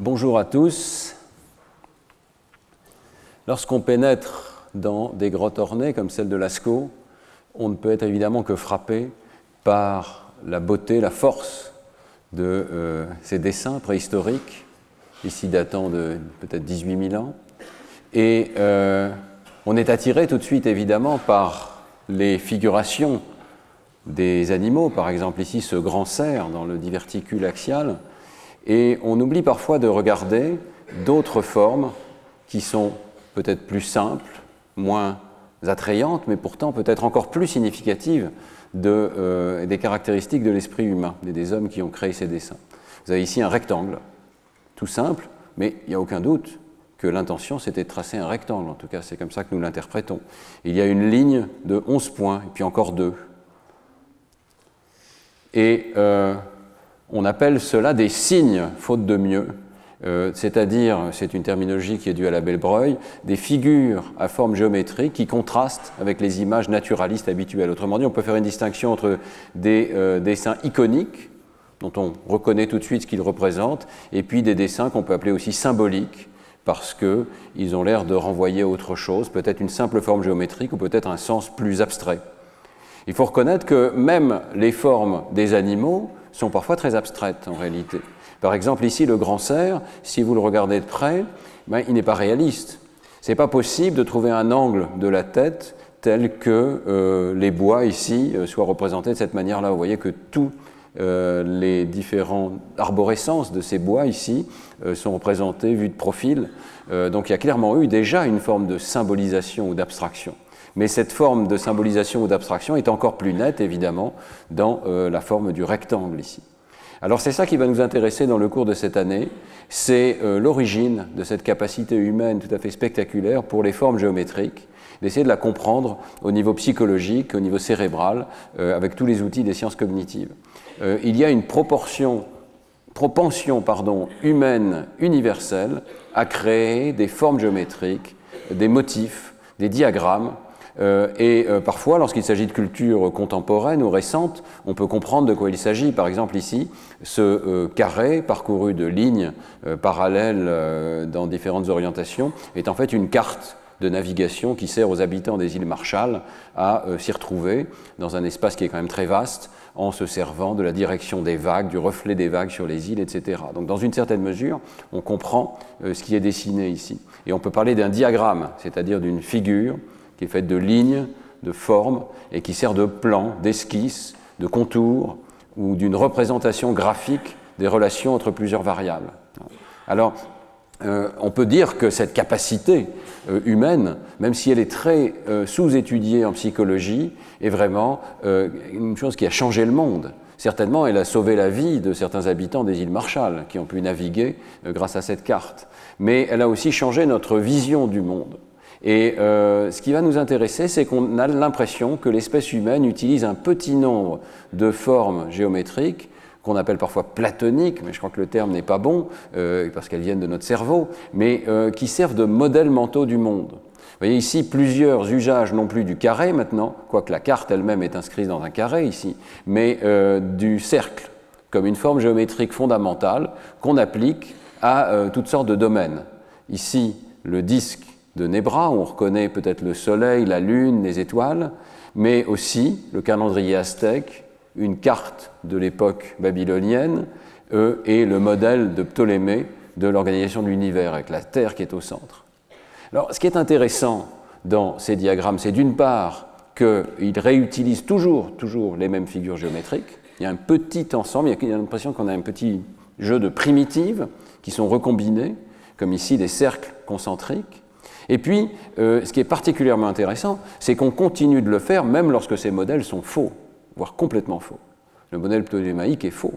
Bonjour à tous. Lorsqu'on pénètre dans des grottes ornées comme celle de Lascaux, on ne peut être évidemment que frappé par la beauté, la force de ces dessins préhistoriques, ici datant de peut-être 18 000 ans. Et on est attiré tout de suite évidemment par les figurations des animaux, par exemple ici ce grand cerf dans le diverticule axial, et on oublie parfois de regarder d'autres formes qui sont peut-être plus simples, moins attrayantes, mais pourtant peut-être encore plus significatives des caractéristiques de l'esprit humain, des hommes qui ont créé ces dessins. Vous avez ici un rectangle, tout simple, mais il n'y a aucun doute que l'intention c'était de tracer un rectangle, en tout cas c'est comme ça que nous l'interprétons. Il y a une ligne de 11 points, et puis encore 2. Et on appelle cela des signes, faute de mieux, c'est-à-dire, c'est une terminologie qui est due à la Belle-Breuil, des figures à forme géométrique qui contrastent avec les images naturalistes habituelles. Autrement dit, on peut faire une distinction entre des dessins iconiques, dont on reconnaît tout de suite ce qu'ils représentent, et puis des dessins qu'on peut appeler aussi symboliques, parce qu'ils ont l'air de renvoyer à autre chose, peut-être une simple forme géométrique ou peut-être un sens plus abstrait. Il faut reconnaître que même les formes des animaux sont parfois très abstraites en réalité. Par exemple, ici, le grand cerf, si vous le regardez de près, il n'est pas réaliste. Ce n'est pas possible de trouver un angle de la tête tel que les bois ici soient représentés de cette manière-là. Vous voyez que tous les différentes arborescences de ces bois ici sont représentés vus de profil. Donc il y a clairement eu déjà une forme de symbolisation ou d'abstraction. Mais cette forme de symbolisation ou d'abstraction est encore plus nette, évidemment, dans la forme du rectangle ici. Alors c'est ça qui va nous intéresser dans le cours de cette année, c'est l'origine de cette capacité humaine tout à fait spectaculaire pour les formes géométriques, d'essayer de la comprendre au niveau psychologique, au niveau cérébral, avec tous les outils des sciences cognitives. Il y a une propension humaine universelle à créer des formes géométriques, des motifs, des diagrammes, parfois, lorsqu'il s'agit de culture contemporaine ou récente, on peut comprendre de quoi il s'agit. Par exemple, ici, ce carré parcouru de lignes parallèles dans différentes orientations est en fait une carte de navigation qui sert aux habitants des îles Marshall à s'y retrouver dans un espace qui est quand même très vaste en se servant de la direction des vagues, du reflet des vagues sur les îles, etc. Donc dans une certaine mesure, on comprend ce qui est dessiné ici. Et on peut parler d'un diagramme, c'est-à-dire d'une figure qui est faite de lignes, de formes, et qui sert de plan, d'esquisse, de contour, ou d'une représentation graphique des relations entre plusieurs variables. Alors, on peut dire que cette capacité humaine, même si elle est très sous-étudiée en psychologie, est vraiment une chose qui a changé le monde. Certainement, elle a sauvé la vie de certains habitants des îles Marshall, qui ont pu naviguer grâce à cette carte. Mais elle a aussi changé notre vision du monde. Et ce qui va nous intéresser, c'est qu'on a l'impression que l'espèce humaine utilise un petit nombre de formes géométriques, qu'on appelle parfois platoniques, mais je crois que le terme n'est pas bon, parce qu'elles viennent de notre cerveau, mais qui servent de modèles mentaux du monde. Vous voyez ici plusieurs usages, non plus du carré maintenant, quoique la carte elle-même est inscrite dans un carré ici, mais du cercle, comme une forme géométrique fondamentale qu'on applique à toutes sortes de domaines. Ici, le disque de Nebra, où on reconnaît peut-être le soleil, la lune, les étoiles, mais aussi le calendrier aztèque, une carte de l'époque babylonienne et le modèle de Ptolémée de l'organisation de l'univers, avec la Terre qui est au centre. Alors, ce qui est intéressant dans ces diagrammes, c'est d'une part qu'ils réutilisent toujours les mêmes figures géométriques. Il y a un petit ensemble, il y a l'impression qu'on a un petit jeu de primitives qui sont recombinées, comme ici des cercles concentriques. Et puis, ce qui est particulièrement intéressant, c'est qu'on continue de le faire même lorsque ces modèles sont faux, voire complètement faux. Le modèle ptolémaïque est faux.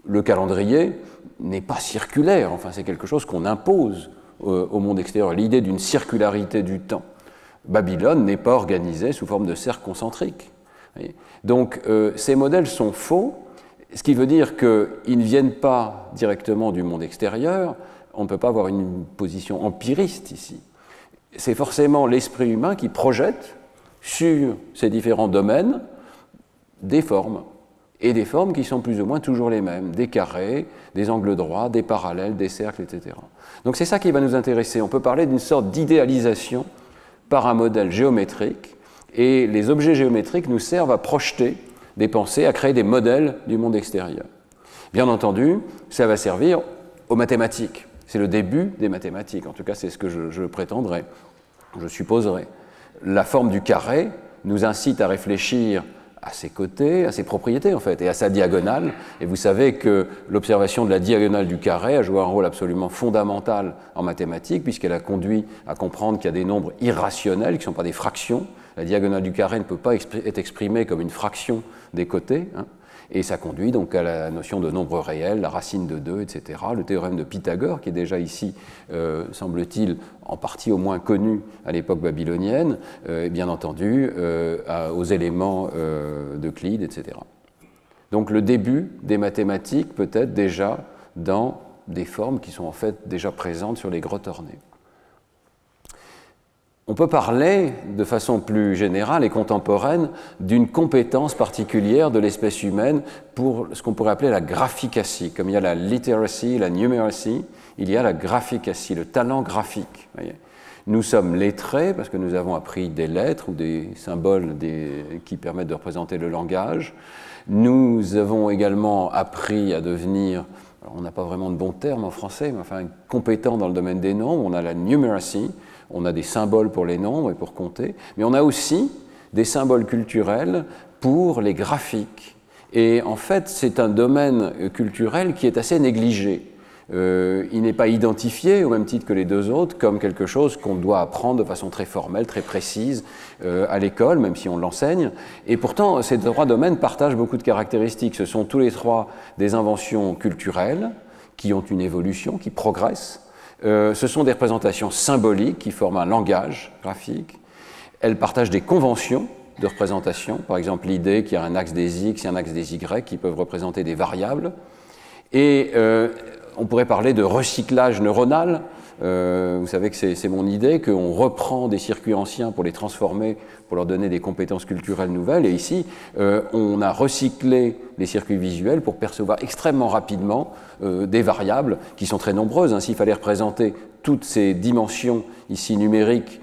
Le calendrier n'est pas circulaire, enfin c'est quelque chose qu'on impose au monde extérieur, l'idée d'une circularité du temps. Babylone n'est pas organisée sous forme de cercle concentrique. Donc ces modèles sont faux, ce qui veut dire qu'ils ne viennent pas directement du monde extérieur. On ne peut pas avoir une position empiriste ici. C'est forcément l'esprit humain qui projette sur ces différents domaines des formes. et des formes qui sont plus ou moins toujours les mêmes, des carrés, des angles droits, des parallèles, des cercles, etc. Donc c'est ça qui va nous intéresser. On peut parler d'une sorte d'idéalisation par un modèle géométrique, et les objets géométriques nous servent à projeter des pensées, à créer des modèles du monde extérieur. Bien entendu, ça va servir aux mathématiques. C'est le début des mathématiques, en tout cas c'est ce que je prétendrai, je supposerai. La forme du carré nous incite à réfléchir à ses côtés, à ses propriétés en fait, et à sa diagonale. Et vous savez que l'observation de la diagonale du carré a joué un rôle absolument fondamental en mathématiques, puisqu'elle a conduit à comprendre qu'il y a des nombres irrationnels, qui ne sont pas des fractions. La diagonale du carré ne peut pas être exprimée comme une fraction des côtés, hein. Et ça conduit donc à la notion de nombre réel, la racine de 2, etc. Le théorème de Pythagore, qui est déjà ici, semble-t-il, en partie au moins connu à l'époque babylonienne, et bien entendu aux éléments d'Euclide, etc. Donc le début des mathématiques peut-être déjà dans des formes qui sont en fait déjà présentes sur les grottes ornées. On peut parler de façon plus générale et contemporaine d'une compétence particulière de l'espèce humaine pour ce qu'on pourrait appeler la graphicacy. Comme il y a la literacy, la numeracy, il y a la graphicacy, le talent graphique. Voyez. Nous sommes lettrés parce que nous avons appris des lettres ou des symboles qui permettent de représenter le langage. Nous avons également appris à devenir, alors on n'a pas vraiment de bon terme en français, mais enfin compétents dans le domaine des nombres. On a la numeracy. On a des symboles pour les nombres et pour compter, mais on a aussi des symboles culturels pour les graphiques. Et en fait, c'est un domaine culturel qui est assez négligé. Il n'est pas identifié, au même titre que les deux autres, comme quelque chose qu'on doit apprendre de façon très formelle, très précise à l'école, même si on l'enseigne. Et pourtant, ces trois domaines partagent beaucoup de caractéristiques. Ce sont tous les trois des inventions culturelles qui ont une évolution, qui progressent. Ce sont des représentations symboliques qui forment un langage graphique. Elles partagent des conventions de représentation, par exemple l'idée qu'il y a un axe des X et un axe des Y qui peuvent représenter des variables. Et on pourrait parler de recyclage neuronal. Vous savez que c'est mon idée, qu'on reprend des circuits anciens pour les transformer, pour leur donner des compétences culturelles nouvelles. Et ici, on a recyclé les circuits visuels pour percevoir extrêmement rapidement des variables qui sont très nombreuses. S'il fallait représenter toutes ces dimensions ici numériques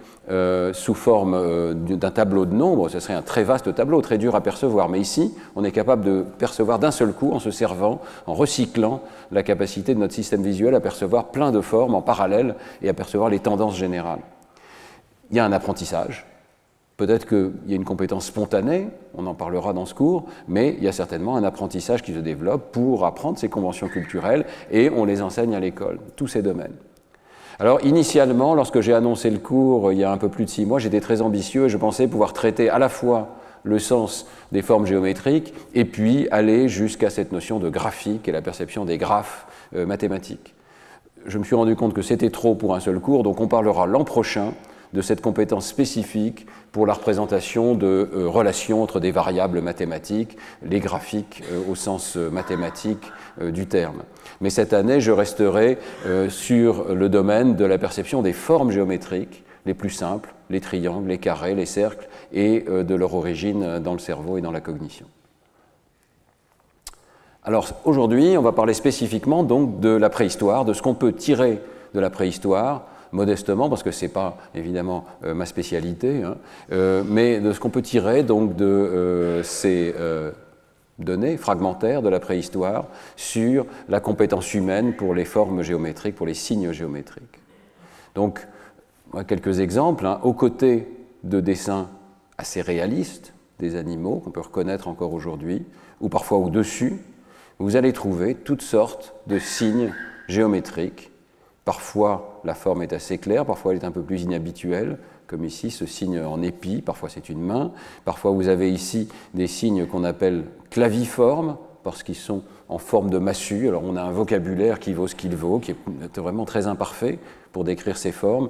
sous forme d'un tableau de nombres, ce serait un très vaste tableau, très dur à percevoir. Mais ici, on est capable de percevoir d'un seul coup, en se servant, en recyclant la capacité de notre système visuel à percevoir plein de formes en parallèle et à percevoir les tendances générales. Il y a un apprentissage. Peut-être qu'il y a une compétence spontanée, on en parlera dans ce cours, mais il y a certainement un apprentissage qui se développe pour apprendre ces conventions culturelles et on les enseigne à l'école, tous ces domaines. Alors initialement, lorsque j'ai annoncé le cours il y a un peu plus de 6 mois, j'étais très ambitieux et je pensais pouvoir traiter à la fois le sens des formes géométriques et puis aller jusqu'à cette notion de graphique et la perception des graphes mathématiques. Je me suis rendu compte que c'était trop pour un seul cours, donc on parlera l'an prochain de cette compétence spécifique pour la représentation de relations entre des variables mathématiques, les graphiques au sens mathématique du terme. Mais cette année, je resterai sur le domaine de la perception des formes géométriques les plus simples, les triangles, les carrés, les cercles, et de leur origine dans le cerveau et dans la cognition. Alors aujourd'hui, on va parler spécifiquement donc de la préhistoire, de ce qu'on peut tirer de la préhistoire, modestement, parce que ce n'est pas évidemment ma spécialité, mais de ce qu'on peut tirer donc de ces données fragmentaires de la préhistoire sur la compétence humaine pour les formes géométriques, pour les signes géométriques. Donc, quelques exemples, aux côtés de dessins assez réalistes des animaux qu'on peut reconnaître encore aujourd'hui, ou parfois au-dessus, vous allez trouver toutes sortes de signes géométriques. Parfois, la forme est assez claire, parfois elle est un peu plus inhabituelle, comme ici, ce signe en épi, parfois c'est une main. Parfois, vous avez ici des signes qu'on appelle claviformes, parce qu'ils sont en forme de massue. Alors, on a un vocabulaire qui vaut ce qu'il vaut, qui est vraiment très imparfait pour décrire ces formes.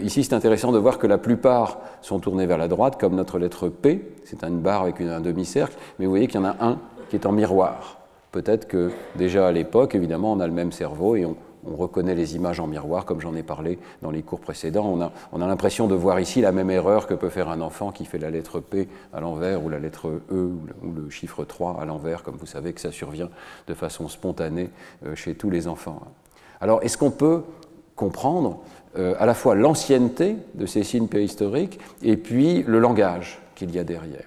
Ici, c'est intéressant de voir que la plupart sont tournés vers la droite, comme notre lettre P. C'est une barre avec un demi-cercle, mais vous voyez qu'il y en a un qui est en miroir. Peut-être que déjà à l'époque, évidemment, on a le même cerveau et on reconnaît les images en miroir, comme j'en ai parlé dans les cours précédents. On a l'impression de voir ici la même erreur que peut faire un enfant qui fait la lettre P à l'envers ou la lettre E ou le chiffre 3 à l'envers, comme vous savez que ça survient de façon spontanée chez tous les enfants. Alors, est-ce qu'on peut comprendre à la fois l'ancienneté de ces signes préhistoriques et puis le langage qu'il y a derrière?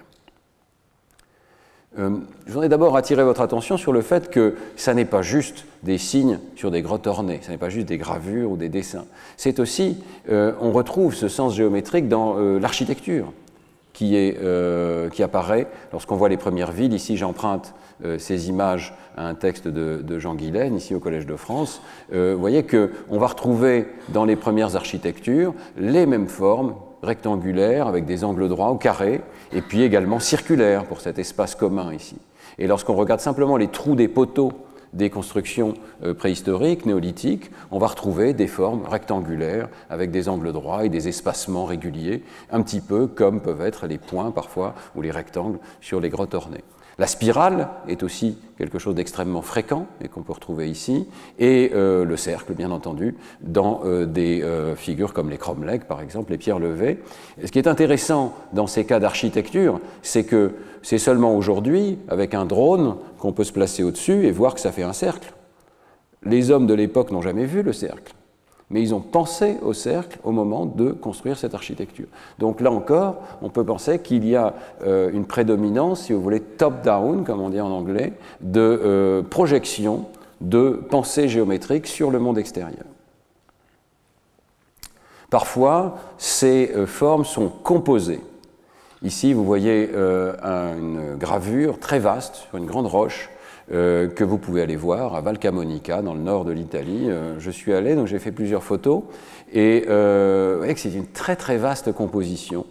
Je voudrais d'abord attirer votre attention sur le fait que ça n'est pas juste des signes sur des grottes ornées, ça n'est pas juste des gravures ou des dessins. C'est aussi, on retrouve ce sens géométrique dans l'architecture qui apparaît lorsqu'on voit les premières villes. Ici, j'emprunte ces images à un texte de Jean Guilaine, ici au Collège de France. Vous voyez qu'on va retrouver dans les premières architectures les mêmes formes, rectangulaires avec des angles droits ou carrés, et puis également circulaires pour cet espace commun ici. Et lorsqu'on regarde simplement les trous des poteaux des constructions préhistoriques, néolithiques, on va retrouver des formes rectangulaires avec des angles droits et des espacements réguliers, un petit peu comme peuvent être les points parfois ou les rectangles sur les grottes ornées. La spirale est aussi quelque chose d'extrêmement fréquent et qu'on peut retrouver ici, et le cercle, bien entendu, dans des figures comme les cromlechs, par exemple, les pierres levées. Et ce qui est intéressant dans ces cas d'architecture, c'est que c'est seulement aujourd'hui, avec un drone, qu'on peut se placer au-dessus et voir que ça fait un cercle. Les hommes de l'époque n'ont jamais vu le cercle, mais ils ont pensé au cercle au moment de construire cette architecture. Donc là encore, on peut penser qu'il y a une prédominance, si vous voulez, top-down, comme on dit en anglais, de projection, de pensée géométrique sur le monde extérieur. Parfois, ces formes sont composées. Ici, vous voyez une gravure très vaste sur une grande roche, que vous pouvez aller voir à Val Camonica, dans le nord de l'Italie. Je suis allé, donc j'ai fait plusieurs photos, et vous voyez que c'est une très très vaste composition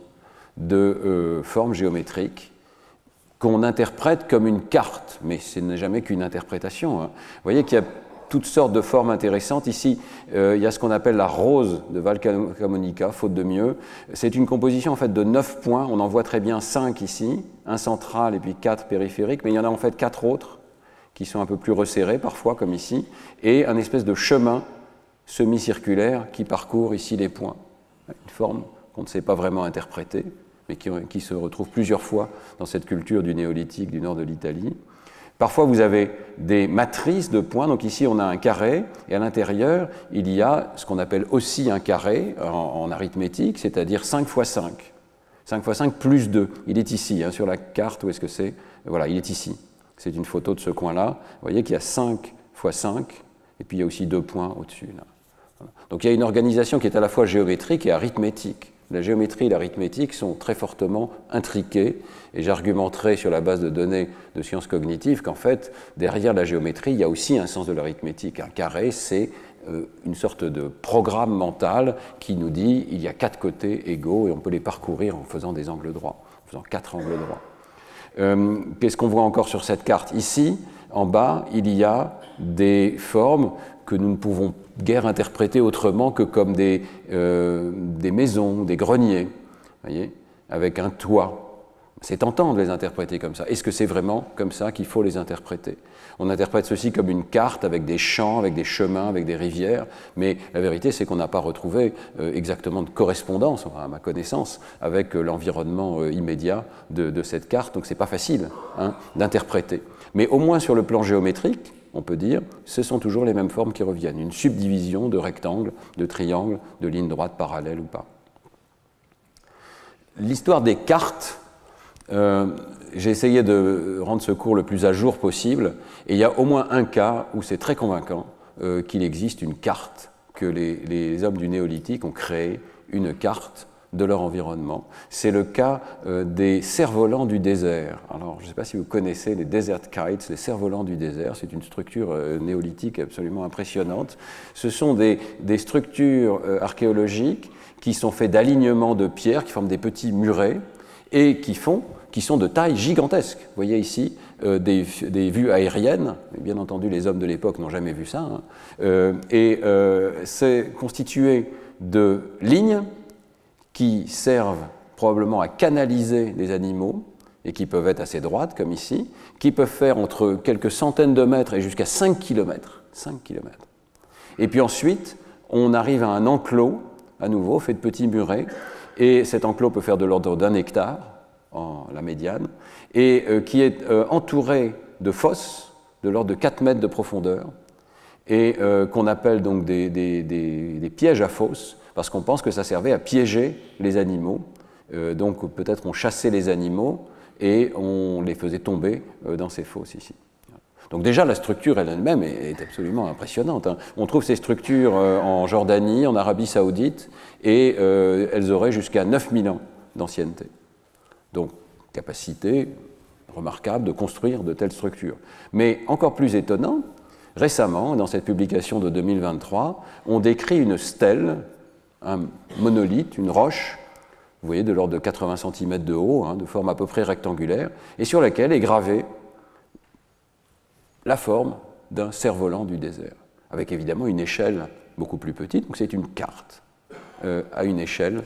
de formes géométriques qu'on interprète comme une carte, mais ce n'est jamais qu'une interprétation. Vous voyez qu'il y a toutes sortes de formes intéressantes. Ici, il y a ce qu'on appelle la rose de Val Camonica, faute de mieux. C'est une composition en fait de 9 points, on en voit très bien 5 ici, un central et puis 4 périphériques, mais il y en a en fait 4 autres qui sont un peu plus resserrés parfois, comme ici, et un espèce de chemin semi-circulaire qui parcourt ici les points. Une forme qu'on ne sait pas vraiment interpréter, mais qui se retrouve plusieurs fois dans cette culture du néolithique du nord de l'Italie. Parfois, vous avez des matrices de points, donc ici on a un carré, et à l'intérieur, il y a ce qu'on appelle aussi un carré en arithmétique, c'est-à-dire 5 x 5. 5 x 5 plus 2. Il est ici, sur la carte, où est-ce que c'est? Voilà, il est ici. C'est une photo de ce coin-là. Vous voyez qu'il y a 5 x 5, et puis il y a aussi 2 points au-dessus. Voilà. Donc il y a une organisation qui est à la fois géométrique et arithmétique. La géométrie et l'arithmétique sont très fortement intriquées, et j'argumenterai sur la base de données de sciences cognitives qu'en fait, derrière la géométrie, il y a aussi un sens de l'arithmétique. Un carré, c'est une sorte de programme mental qui nous dit il y a 4 côtés égaux et on peut les parcourir en faisant des angles droits, en faisant 4 angles droits. Qu'est-ce qu'on voit encore sur cette carte? Ici, en bas, il y a des formes que nous ne pouvons guère interpréter autrement que comme des maisons, des greniers, voyez, avec un toit. C'est tentant de les interpréter comme ça. Est-ce que c'est vraiment comme ça qu'il faut les interpréter? On interprète ceci comme une carte avec des champs, avec des chemins, avec des rivières, mais la vérité c'est qu'on n'a pas retrouvé exactement de correspondance, à ma connaissance, avec l'environnement immédiat de cette carte, donc c'est pas facile d'interpréter. Mais au moins sur le plan géométrique, on peut dire, ce sont toujours les mêmes formes qui reviennent, une subdivision de rectangles, de triangles, de lignes droites parallèles ou pas. L'histoire des cartes, j'ai essayé de rendre ce cours le plus à jour possible, et il y a au moins un cas où c'est très convaincant qu'il existe une carte, que les hommes du néolithique ont créé une carte de leur environnement. C'est le cas des cerfs-volants du désert. Alors, je ne sais pas si vous connaissez les desert kites, les cerfs-volants du désert, c'est une structure néolithique absolument impressionnante. Ce sont des structures archéologiques qui sont faites d'alignements de pierres, qui forment des petits murets, et qui sont de taille gigantesque. Vous voyez ici des vues aériennes, bien entendu les hommes de l'époque n'ont jamais vu ça, c'est constitué de lignes qui servent probablement à canaliser les animaux, et qui peuvent être assez droites, comme ici, qui peuvent faire entre quelques centaines de mètres et jusqu'à 5 km. 5 km. Et puis ensuite, on arrive à un enclos, à nouveau, fait de petits murets, et cet enclos peut faire de l'ordre d'1 hectare, en la médiane, et qui est entouré de fosses de l'ordre de 4 mètres de profondeur, et qu'on appelle donc des pièges à fosses, parce qu'on pense que ça servait à piéger les animaux. Donc peut-être on chassait les animaux et on les faisait tomber dans ces fosses ici. Donc déjà la structure elle-même est absolument impressionnante, hein. On trouve ces structures en Jordanie, en Arabie Saoudite, et elles auraient jusqu'à 9000 ans d'ancienneté. Donc capacité remarquable de construire de telles structures. Mais encore plus étonnant, récemment, dans cette publication de 2023, on décrit une stèle, un monolithe, une roche, vous voyez, de l'ordre de 80 cm de haut, hein, de forme à peu près rectangulaire, et sur laquelle est gravée la forme d'un cerf-volant du désert, avec évidemment une échelle beaucoup plus petite, donc c'est une carte à une échelle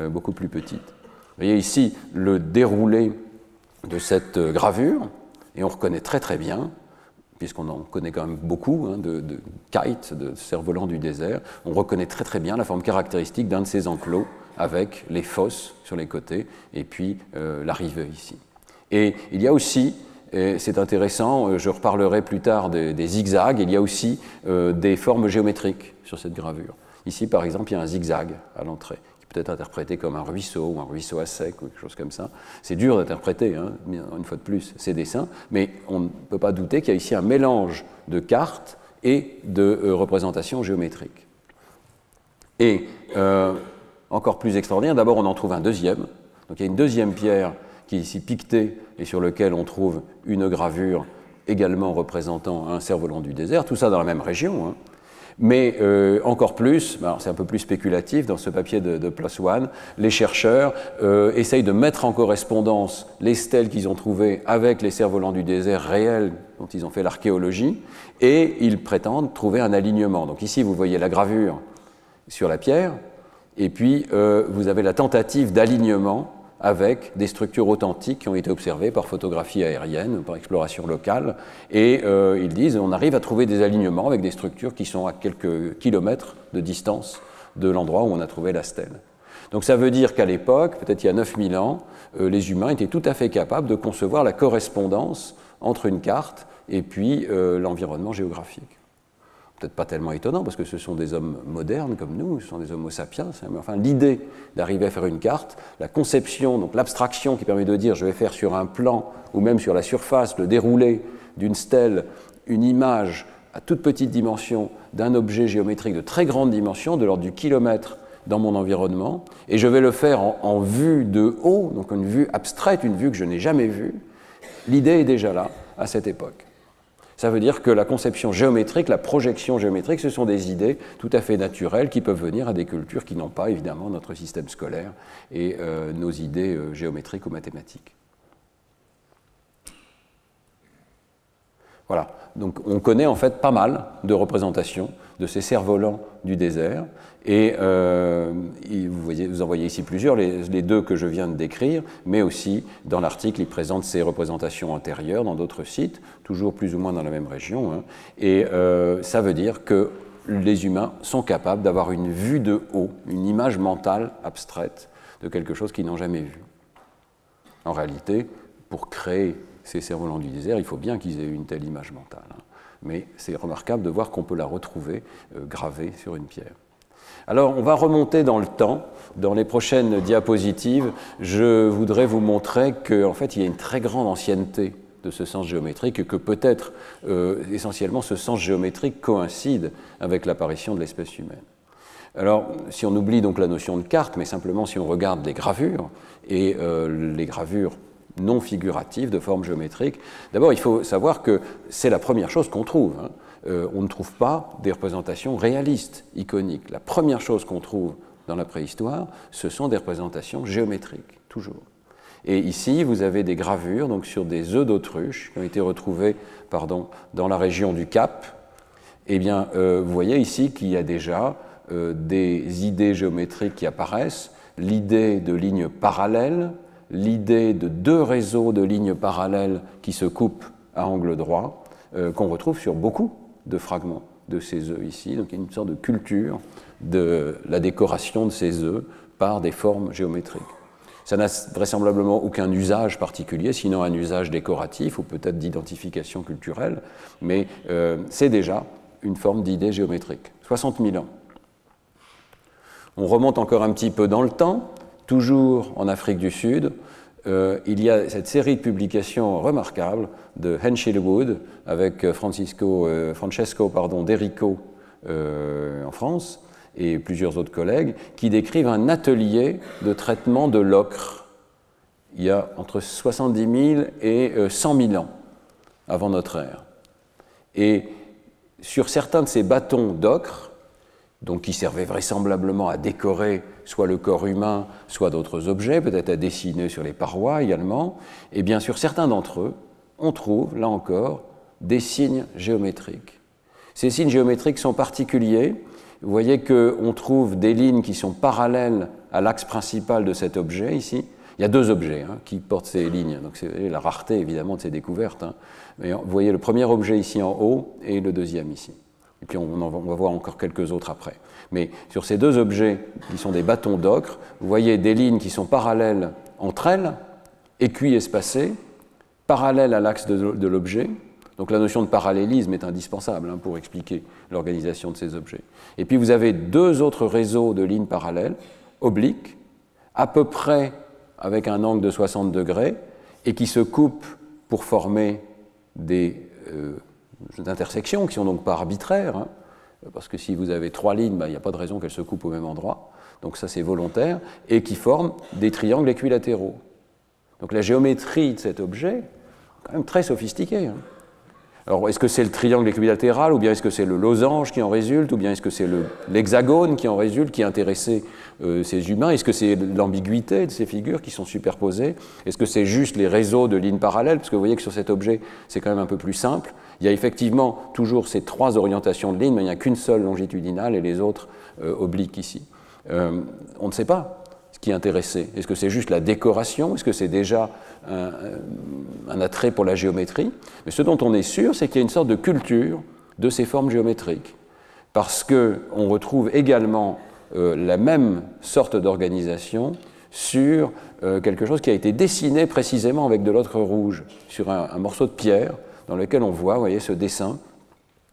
beaucoup plus petite. Vous voyez ici le déroulé de cette gravure, et on reconnaît très très bien, puisqu'on en connaît quand même beaucoup, hein, de kites, de cerfs-volants du désert, on reconnaît très très bien la forme caractéristique d'un de ces enclos, avec les fosses sur les côtés, et puis l'arrivée ici. Et il y a aussi, et c'est intéressant, je reparlerai plus tard des zigzags, il y a aussi des formes géométriques sur cette gravure. Ici, par exemple, il y a un zigzag à l'entrée, qui peut être interprété comme un ruisseau, ou un ruisseau à sec, ou quelque chose comme ça. C'est dur d'interpréter, hein, une fois de plus, ces dessins, mais on ne peut pas douter qu'il y a ici un mélange de cartes et de représentations géométriques. Et encore plus extraordinaire, d'abord on en trouve un deuxième, donc il y a une deuxième pierre qui est ici piquetée et sur laquelle on trouve une gravure également représentant un cerf-volant du désert, tout ça dans la même région, hein. Mais encore plus, c'est un peu plus spéculatif dans ce papier de PLOS ONE, les chercheurs essayent de mettre en correspondance les stèles qu'ils ont trouvées avec les cerfs-volants du désert réels dont ils ont fait l'archéologie, et ils prétendent trouver un alignement. Donc ici vous voyez la gravure sur la pierre, et puis vous avez la tentative d'alignement avec des structures authentiques qui ont été observées par photographie aérienne, par exploration locale, et ils disent on arrive à trouver des alignements avec des structures qui sont à quelques kilomètres de distance de l'endroit où on a trouvé la stèle. Donc ça veut dire qu'à l'époque, peut-être il y a 9000 ans, les humains étaient tout à fait capables de concevoir la correspondance entre une carte et puis l'environnement géographique. Peut-être pas tellement étonnant, parce que ce sont des hommes modernes comme nous, ce sont des homo sapiens, mais enfin l'idée d'arriver à faire une carte, la conception, donc l'abstraction qui permet de dire je vais faire sur un plan, ou même sur la surface, le déroulé d'une stèle, une image à toute petite dimension d'un objet géométrique de très grande dimension, de l'ordre du kilomètre dans mon environnement, et je vais le faire en vue de haut, donc une vue abstraite, une vue que je n'ai jamais vue. L'idée est déjà là, à cette époque. Ça veut dire que la conception géométrique, la projection géométrique, ce sont des idées tout à fait naturelles qui peuvent venir à des cultures qui n'ont pas, évidemment, notre système scolaire et nos idées géométriques ou mathématiques. Voilà, donc on connaît en fait pas mal de représentations de ces cerfs-volants du désert, et vous en voyez ici plusieurs, les deux que je viens de décrire, mais aussi dans l'article il présente ces représentations antérieures dans d'autres sites, toujours plus ou moins dans la même région, hein, et ça veut dire que les humains sont capables d'avoir une vue de haut, une image mentale abstraite de quelque chose qu'ils n'ont jamais vu. En réalité, pour créer ces cerfs-volants du désert, il faut bien qu'ils aient une telle image mentale, hein. Mais c'est remarquable de voir qu'on peut la retrouver gravée sur une pierre. Alors, on va remonter dans le temps. Dans les prochaines diapositives, je voudrais vous montrer qu'en fait, il y a une très grande ancienneté de ce sens géométrique et que peut-être, essentiellement, ce sens géométrique coïncide avec l'apparition de l'espèce humaine. Alors, si on oublie donc la notion de carte, mais simplement si on regarde les gravures, et les gravures non figuratives de forme géométrique, d'abord, il faut savoir que c'est la première chose qu'on trouve, hein. On ne trouve pas des représentations réalistes, iconiques. La première chose qu'on trouve dans la préhistoire, ce sont des représentations géométriques, toujours. Et ici, vous avez des gravures donc, sur des œufs d'autruche qui ont été retrouvés dans la région du Cap. Eh bien, vous voyez ici qu'il y a déjà des idées géométriques qui apparaissent, l'idée de lignes parallèles, l'idée de deux réseaux de lignes parallèles qui se coupent à angle droit, qu'on retrouve sur beaucoup de fragments de ces œufs ici. Donc il y a une sorte de culture de la décoration de ces œufs par des formes géométriques. Ça n'a vraisemblablement aucun usage particulier, sinon un usage décoratif ou peut-être d'identification culturelle, mais c'est déjà une forme d'idée géométrique. 60 000 ans. On remonte encore un petit peu dans le temps, toujours en Afrique du Sud. Il y a cette série de publications remarquables de Henshill Wood avec Francesco D'Erico en France et plusieurs autres collègues qui décrivent un atelier de traitement de l'ocre il y a entre 70 000 et 100 000 ans avant notre ère. Et sur certains de ces bâtons d'ocre, donc qui servaient vraisemblablement à décorer soit le corps humain, soit d'autres objets, peut-être à dessiner sur les parois également, et bien sur certains d'entre eux, on trouve, là encore, des signes géométriques. Ces signes géométriques sont particuliers. Vous voyez qu'on trouve des lignes qui sont parallèles à l'axe principal de cet objet ici. Il y a deux objets qui portent ces lignes, donc c'est la rareté évidemment de ces découvertes. Mais vous voyez le premier objet ici en haut et le deuxième ici. Et puis on va voir encore quelques autres après. Mais sur ces deux objets qui sont des bâtons d'ocre, vous voyez des lignes qui sont parallèles entre elles, écuis espacés, parallèles à l'axe de l'objet. Donc la notion de parallélisme est indispensable pour expliquer l'organisation de ces objets. Et puis vous avez deux autres réseaux de lignes parallèles, obliques, à peu près avec un angle de 60 degrés, et qui se coupent pour former des intersections qui ne sont donc pas arbitraires, parce que si vous avez trois lignes, il n'y a pas de raison qu'elles se coupent au même endroit, donc ça c'est volontaire, et qui forment des triangles équilatéraux. Donc la géométrie de cet objet est quand même très sophistiquée. Alors est-ce que c'est le triangle équilatéral, ou bien est-ce que c'est le losange qui en résulte, ou bien est-ce que c'est l'hexagone qui en résulte, qui intéressait ces humains? Est-ce que c'est l'ambiguïté de ces figures qui sont superposées? Est-ce que c'est juste les réseaux de lignes parallèles? Parce que vous voyez que sur cet objet, c'est quand même un peu plus simple. Il y a effectivement toujours ces trois orientations de lignes, mais il n'y a qu'une seule longitudinale et les autres obliques ici. On ne sait pas ce qui est intéressé. Est-ce que c'est juste la décoration? Est-ce que c'est déjà un attrait pour la géométrie? Mais ce dont on est sûr, c'est qu'il y a une sorte de culture de ces formes géométriques, parce qu'on retrouve également la même sorte d'organisation sur quelque chose qui a été dessiné précisément avec de l'ocre rouge, sur un morceau de pierre dans lequel on voit, vous voyez, ce dessin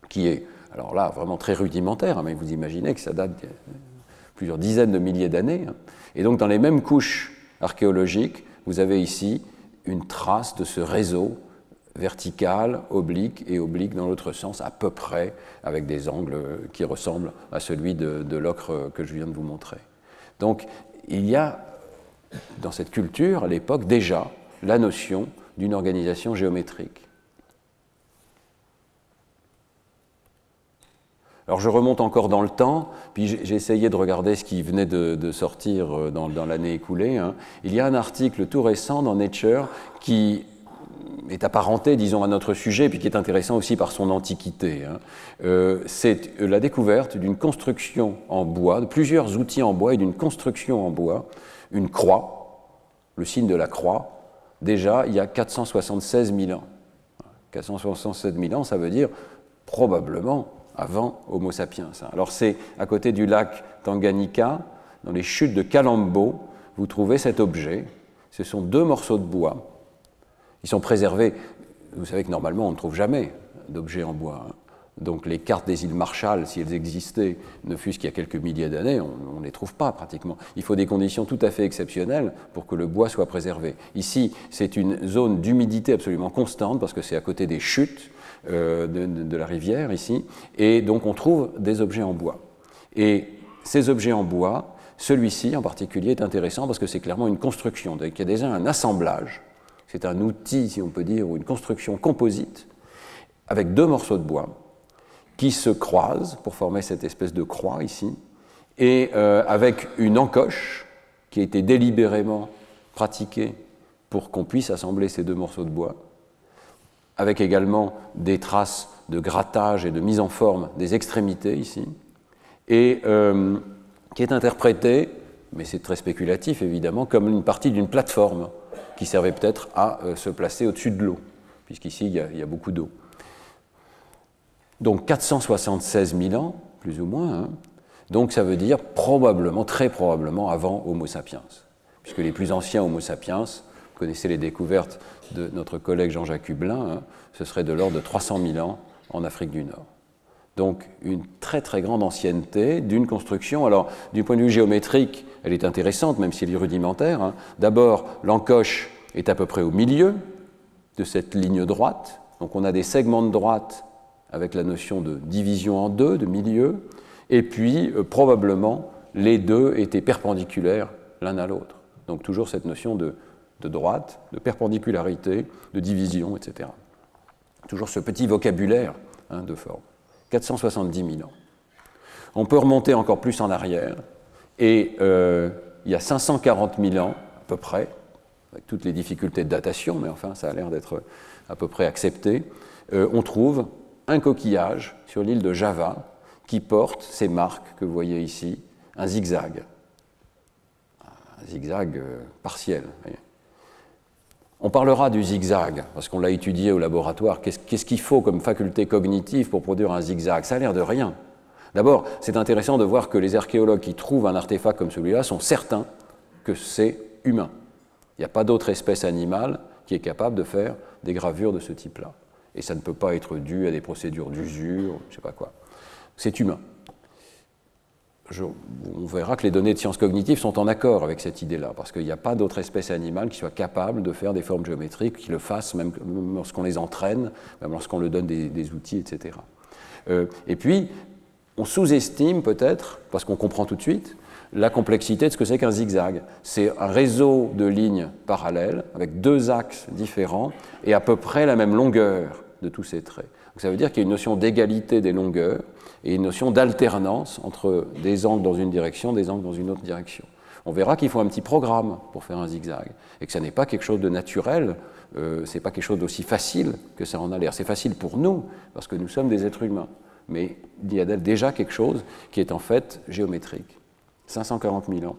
qui est, alors là, vraiment très rudimentaire, mais vous imaginez que ça date de plusieurs dizaines de milliers d'années. Et donc, dans les mêmes couches archéologiques, vous avez ici une trace de ce réseau vertical, oblique et oblique dans l'autre sens, à peu près, avec des angles qui ressemblent à celui de l'ocre que je viens de vous montrer. Donc, il y a, dans cette culture, à l'époque, déjà, la notion d'une organisation géométrique. Alors je remonte encore dans le temps, puis j'ai essayé de regarder ce qui venait de sortir dans l'année écoulée. Il y a un article tout récent dans Nature qui est apparenté, disons, à notre sujet, puis qui est intéressant aussi par son antiquité. C'est la découverte d'une construction en bois, de plusieurs outils en bois et d'une construction en bois, une croix, le signe de la croix, déjà il y a 476 000 ans. 476 000 ans, ça veut dire probablement avant Homo sapiens. Alors c'est à côté du lac Tanganyika, dans les chutes de Kalambo, vous trouvez cet objet. Ce sont deux morceaux de bois. Ils sont préservés. Vous savez que normalement on ne trouve jamais d'objets en bois. Donc les cartes des îles Marshall, si elles existaient, ne fût-ce qu'il y a quelques milliers d'années, on ne les trouve pas pratiquement. Il faut des conditions tout à fait exceptionnelles pour que le bois soit préservé. Ici, c'est une zone d'humidité absolument constante, parce que c'est à côté des chutes de la rivière ici, et donc on trouve des objets en bois. Et ces objets en bois, celui-ci en particulier est intéressant parce que c'est clairement une construction, donc il y a déjà un assemblage, c'est un outil, si on peut dire, ou une construction composite, avec deux morceaux de bois qui se croisent pour former cette espèce de croix ici, et avec une encoche qui a été délibérément pratiquée pour qu'on puisse assembler ces deux morceaux de bois, avec également des traces de grattage et de mise en forme des extrémités ici, et qui est interprété, mais c'est très spéculatif évidemment, comme une partie d'une plateforme qui servait peut-être à se placer au-dessus de l'eau, puisqu'ici il y a beaucoup d'eau. Donc 476 000 ans, plus ou moins. Hein. Donc ça veut dire probablement, très probablement avant Homo sapiens. Puisque les plus anciens Homo sapiens, vous connaissez les découvertes de notre collègue Jean-Jacques Hublin, hein, ce serait de l'ordre de 300 000 ans en Afrique du Nord. Donc une très très grande ancienneté d'une construction. Alors du point de vue géométrique, elle est intéressante, même si elle est rudimentaire. Hein. D'abord, l'encoche est à peu près au milieu de cette ligne droite. Donc on a des segments de droite avec la notion de division en deux, de milieu, et puis probablement les deux étaient perpendiculaires l'un à l'autre. Donc toujours cette notion de droite, de perpendicularité, de division, etc. Toujours ce petit vocabulaire hein, de forme. 470 000 ans. On peut remonter encore plus en arrière, et il y a 540 000 ans, à peu près, avec toutes les difficultés de datation, mais enfin ça a l'air d'être à peu près accepté, on trouve un coquillage sur l'île de Java qui porte ces marques que vous voyez ici, un zigzag. Un zigzag partiel. Voyez. On parlera du zigzag, parce qu'on l'a étudié au laboratoire. Qu'est-ce qu'il faut comme faculté cognitive pour produire un zigzag? Ça a l'air de rien. D'abord, c'est intéressant de voir que les archéologues qui trouvent un artefact comme celui-là sont certains que c'est humain. Il n'y a pas d'autre espèce animale qui est capable de faire des gravures de ce type-là. Et ça ne peut pas être dû à des procédures d'usure, je ne sais pas quoi. C'est humain. On verra que les données de sciences cognitives sont en accord avec cette idée-là, parce qu'il n'y a pas d'autre espèce animale qui soit capable de faire des formes géométriques, qui le fasse même lorsqu'on les entraîne, même lorsqu'on leur donne des outils, etc. Et puis, on sous-estime peut-être, parce qu'on comprend tout de suite, la complexité de ce que c'est qu'un zigzag. C'est un réseau de lignes parallèles, avec deux axes différents, et à peu près la même longueur de tous ces traits. Donc ça veut dire qu'il y a une notion d'égalité des longueurs, et une notion d'alternance entre des angles dans une direction, des angles dans une autre direction. On verra qu'il faut un petit programme pour faire un zigzag, et que ça n'est pas quelque chose de naturel, ce n'est pas quelque chose d'aussi facile que ça en a l'air. C'est facile pour nous, parce que nous sommes des êtres humains, mais il y a déjà quelque chose qui est en fait géométrique. 540 000 ans.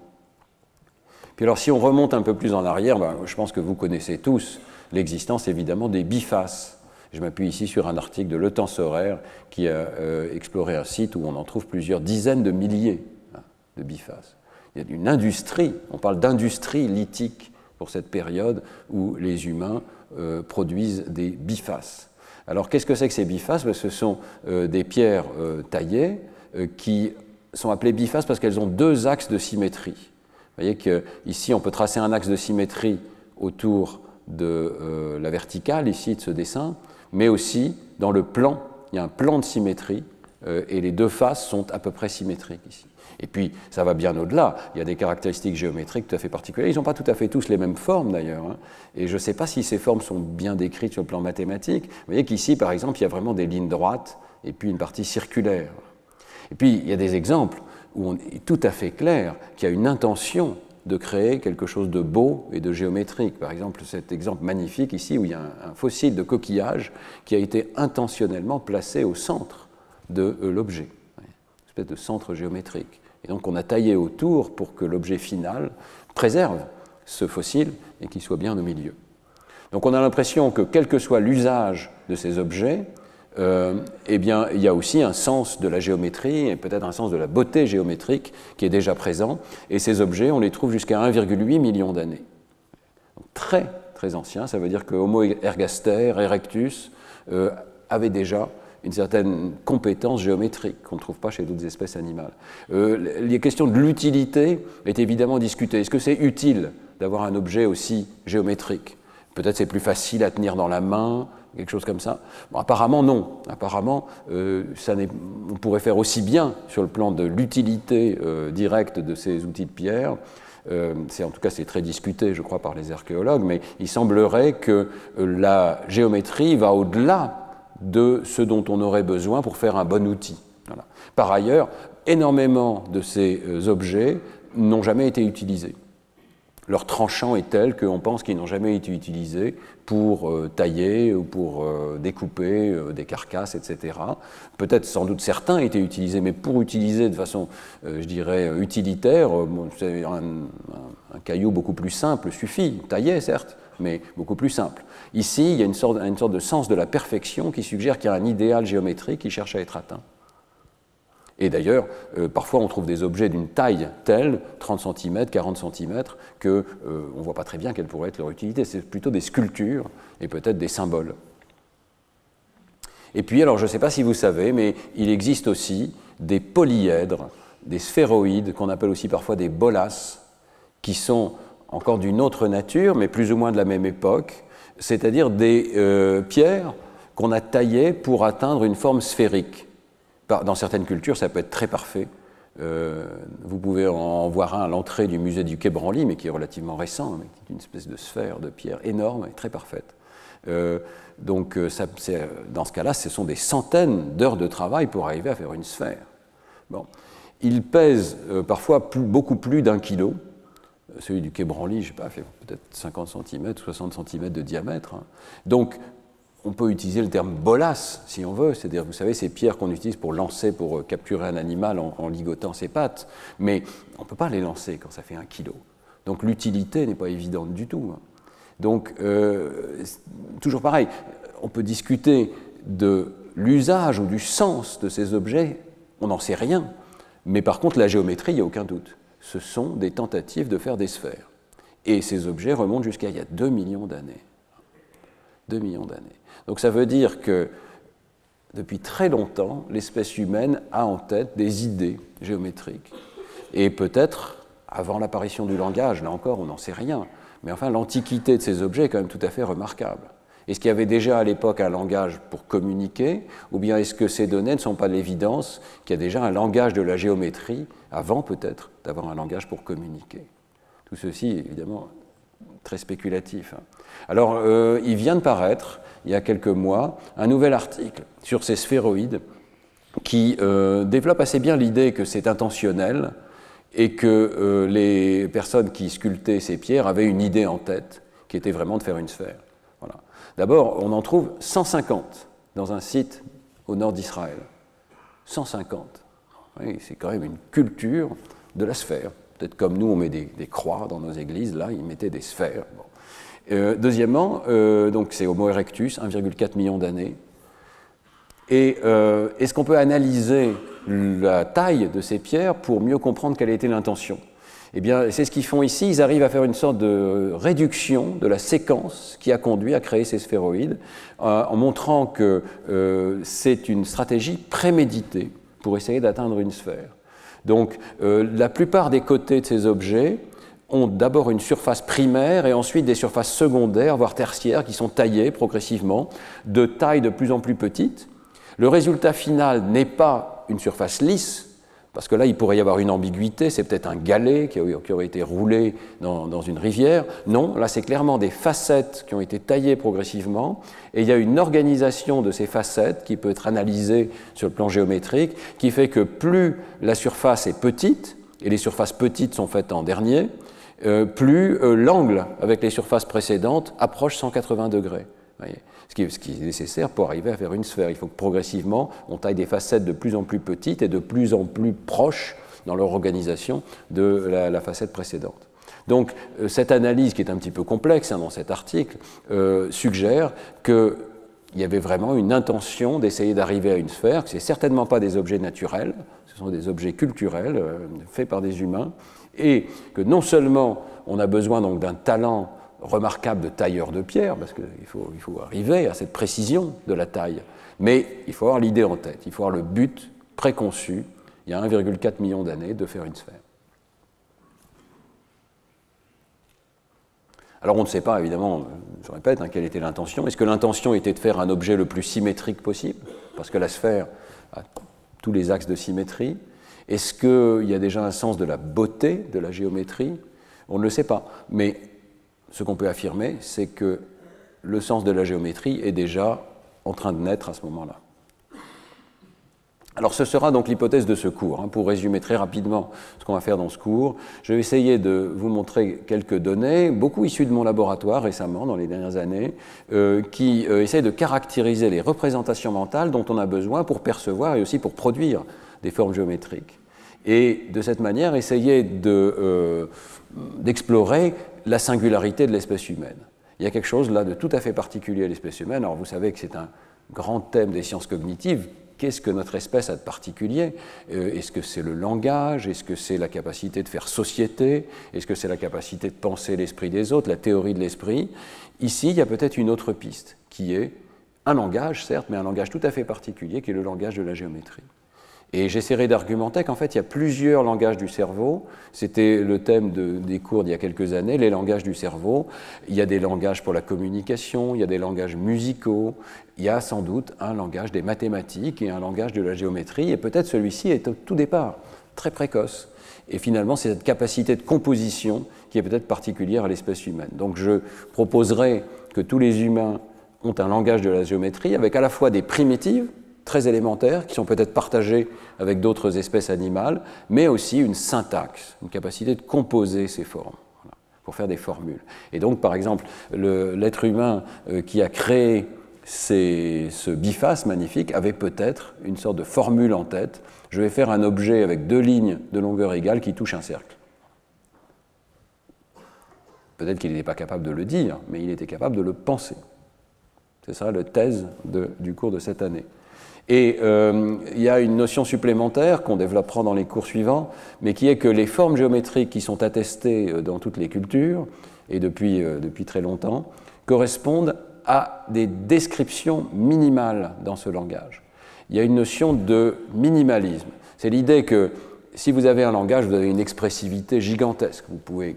Puis alors si on remonte un peu plus en arrière, je pense que vous connaissez tous l'existence évidemment des bifaces. Je m'appuie ici sur un article de Le Temps Horaire qui a exploré un site où on en trouve plusieurs dizaines de milliers de bifaces. Il y a une industrie, on parle d'industrie lithique pour cette période où les humains produisent des bifaces. Alors qu'est-ce que c'est que ces bifaces? Ce sont des pierres taillées qui sont appelées bifaces parce qu'elles ont deux axes de symétrie. Vous voyez qu'ici on peut tracer un axe de symétrie autour de la verticale, ici de ce dessin, mais aussi dans le plan, il y a un plan de symétrie et les deux faces sont à peu près symétriques ici. Et puis ça va bien au-delà, il y a des caractéristiques géométriques tout à fait particulières, ils n'ont pas tout à fait tous les mêmes formes d'ailleurs, hein. Et je ne sais pas si ces formes sont bien décrites sur le plan mathématique. Vous voyez qu'ici par exemple il y a vraiment des lignes droites et puis une partie circulaire. Et puis il y a des exemples où on est tout à fait clair qu'il y a une intention de créer quelque chose de beau et de géométrique. Par exemple, cet exemple magnifique ici où il y a un fossile de coquillage qui a été intentionnellement placé au centre de l'objet, une espèce de centre géométrique. Et donc on a taillé autour pour que l'objet final préserve ce fossile et qu'il soit bien au milieu. Donc on a l'impression que quel que soit l'usage de ces objets, eh bien, il y a aussi un sens de la géométrie et peut-être un sens de la beauté géométrique qui est déjà présent. Et ces objets, on les trouve jusqu'à 1,8 million d'années. Très, très anciens. Ça veut dire que Homo ergaster, erectus, avait déjà une certaine compétence géométrique qu'on ne trouve pas chez d'autres espèces animales. Les questions de l'utilité est évidemment discutée. Est-ce que c'est utile d'avoir un objet aussi géométrique? Peut-être c'est plus facile à tenir dans la main, quelque chose comme ça. Bon, apparemment, non. Apparemment, on pourrait faire aussi bien sur le plan de l'utilité directe de ces outils de pierre. En tout cas, c'est très discuté, je crois, par les archéologues, mais il semblerait que la géométrie va au-delà de ce dont on aurait besoin pour faire un bon outil. Voilà. Par ailleurs, énormément de ces objets n'ont jamais été utilisés. Leur tranchant est tel qu'on pense qu'ils n'ont jamais été utilisés pour tailler ou pour découper des carcasses, etc. Peut-être sans doute certains étaient utilisés, mais pour utiliser de façon, je dirais, utilitaire, un caillou beaucoup plus simple suffit, taillé certes, mais beaucoup plus simple. Ici, il y a une sorte de sens de la perfection qui suggère qu'il y a un idéal géométrique qui cherche à être atteint. Et d'ailleurs, parfois on trouve des objets d'une taille telle, 30 cm, 40 cm, qu'on ne voit pas très bien quelle pourrait être leur utilité. C'est plutôt des sculptures et peut-être des symboles. Et puis, alors je ne sais pas si vous savez, mais il existe aussi des polyèdres, des sphéroïdes, qu'on appelle aussi parfois des bolas, qui sont encore d'une autre nature, mais plus ou moins de la même époque, c'est-à-dire des pierres qu'on a taillées pour atteindre une forme sphérique. Dans certaines cultures, ça peut être très parfait. Vous pouvez en voir un à l'entrée du musée du Quai Branly, mais qui est relativement récent, mais qui est une espèce de sphère de pierre énorme et très parfaite. Donc, dans ce cas-là, ce sont des centaines d'heures de travail pour arriver à faire une sphère. Bon. Il pèse parfois beaucoup plus d'1 kilo. Celui du Quai Branly, je ne sais pas, fait peut-être 50 cm, 60 cm de diamètre. Hein. Donc, on peut utiliser le terme bolas, si on veut, c'est-à-dire, vous savez, ces pierres qu'on utilise pour lancer, pour capturer un animal en ligotant ses pattes, mais on ne peut pas les lancer quand ça fait 1 kilo. Donc l'utilité n'est pas évidente du tout. Hein. Donc, toujours pareil, on peut discuter de l'usage ou du sens de ces objets, on n'en sait rien, mais par contre, la géométrie, il n'y a aucun doute. Ce sont des tentatives de faire des sphères. Et ces objets remontent jusqu'à il y a 2 millions d'années. 2 millions d'années. Donc ça veut dire que depuis très longtemps, l'espèce humaine a en tête des idées géométriques. Et peut-être, avant l'apparition du langage, là encore, on n'en sait rien, mais enfin, l'antiquité de ces objets est quand même tout à fait remarquable. Est-ce qu'il y avait déjà à l'époque un langage pour communiquer, ou bien est-ce que ces données ne sont pas de l'évidence qu'il y a déjà un langage de la géométrie, avant peut-être d'avoir un langage pour communiquer? Tout ceci, évidemment, très spéculatif. Alors, il vient de paraître, il y a quelques mois, un nouvel article sur ces sphéroïdes qui développe assez bien l'idée que c'est intentionnel et que les personnes qui sculptaient ces pierres avaient une idée en tête, qui était vraiment de faire une sphère. Voilà. D'abord, on en trouve 150 dans un site au nord d'Israël. 150. Oui, c'est quand même une culture de la sphère. Peut-être comme nous, on met des croix dans nos églises, là, ils mettaient des sphères. Bon. Deuxièmement, donc c'est Homo erectus, 1,4 million d'années. Et est-ce qu'on peut analyser la taille de ces pierres pour mieux comprendre quelle était l'intention? Eh bien, c'est ce qu'ils font ici. Ils arrivent à faire une sorte de réduction de la séquence qui a conduit à créer ces sphéroïdes, en montrant que c'est une stratégie préméditée pour essayer d'atteindre une sphère. Donc, la plupart des côtés de ces objets ont d'abord une surface primaire et ensuite des surfaces secondaires, voire tertiaires, qui sont taillées progressivement de taille de plus en plus petite. Le résultat final n'est pas une surface lisse, parce que là, il pourrait y avoir une ambiguïté, c'est peut-être un galet qui aurait été roulé dans une rivière. Non, là, c'est clairement des facettes qui ont été taillées progressivement, et il y a une organisation de ces facettes qui peut être analysée sur le plan géométrique, qui fait que plus la surface est petite, et les surfaces petites sont faites en dernier, plus l'angle avec les surfaces précédentes approche 180 degrés. Voyez. Ce qui est nécessaire pour arriver à faire une sphère. Il faut que progressivement, on taille des facettes de plus en plus petites et de plus en plus proches dans leur organisation de la facette précédente. Donc, cette analyse, qui est un petit peu complexe dans cet article, suggère qu'il y avait vraiment une intention d'essayer d'arriver à une sphère, que ce n'est certainement pas des objets naturels, ce sont des objets culturels faits par des humains, et que non seulement on a besoin donc d'un talent remarquable de tailleur de pierre, parce qu'il faut arriver à cette précision de la taille, mais il faut avoir l'idée en tête, il faut avoir le but préconçu, il y a 1,4 million d'années, de faire une sphère. Alors on ne sait pas, évidemment, je répète, quelle était l'intention. Est-ce que l'intention était de faire un objet le plus symétrique possible, parce que la sphère a tous les axes de symétrie? Est-ce qu'il y a déjà un sens de la beauté de la géométrie? On ne le sait pas, mais ce qu'on peut affirmer, c'est que le sens de la géométrie est déjà en train de naître à ce moment-là. Alors ce sera donc l'hypothèse de ce cours. Pour résumer très rapidement ce qu'on va faire dans ce cours, je vais essayer de vous montrer quelques données, beaucoup issues de mon laboratoire récemment, dans les dernières années, qui essayent de caractériser les représentations mentales dont on a besoin pour percevoir et aussi pour produire des formes géométriques. Et de cette manière, essayer d'explorer la singularité de l'espèce humaine. Il il y a quelque chose là de tout à fait particulier à l'espèce humaine. Alors vous savez que c'est un grand thème des sciences cognitives. Qu'est-ce que notre espèce a de particulier? Est-ce que c'est le langage? Est-ce que c'est la capacité de faire société? Est-ce que c'est la capacité de penser l'esprit des autres, la théorie de l'esprit? Ici, il y a peut-être une autre piste, qui est un langage, certes, mais un langage tout à fait particulier, qui est le langage de la géométrie. Et j'essaierai d'argumenter qu'en fait, il y a plusieurs langages du cerveau. C'était le thème des cours d'il y a quelques années, les langages du cerveau. Il y a des langages pour la communication, il y a des langages musicaux, il y a sans doute un langage des mathématiques et un langage de la géométrie, et peut-être celui-ci est au tout départ très précoce. Et finalement, c'est cette capacité de composition qui est peut-être particulière à l'espèce humaine. Donc je proposerai que tous les humains ont un langage de la géométrie avec à la fois des primitives, très élémentaires, qui sont peut-être partagés avec d'autres espèces animales, mais aussi une syntaxe, une capacité de composer ces formes, voilà, pour faire des formules. Et donc, par exemple, l'être humain qui a créé ce biface magnifique avait peut-être une sorte de formule en tête. Je vais faire un objet avec 2 lignes de longueur égale qui touche un cercle. Peut-être qu'il n'était pas capable de le dire, mais il était capable de le penser. C'est ça la thèse du cours de cette année. Et il y a une notion supplémentaire qu'on développera dans les cours suivants, mais qui est que les formes géométriques qui sont attestées dans toutes les cultures, et depuis très longtemps, correspondent à des descriptions minimales dans ce langage. Il y a une notion de minimalisme. C'est l'idée que si vous avez un langage, vous avez une expressivité gigantesque. Vous pouvez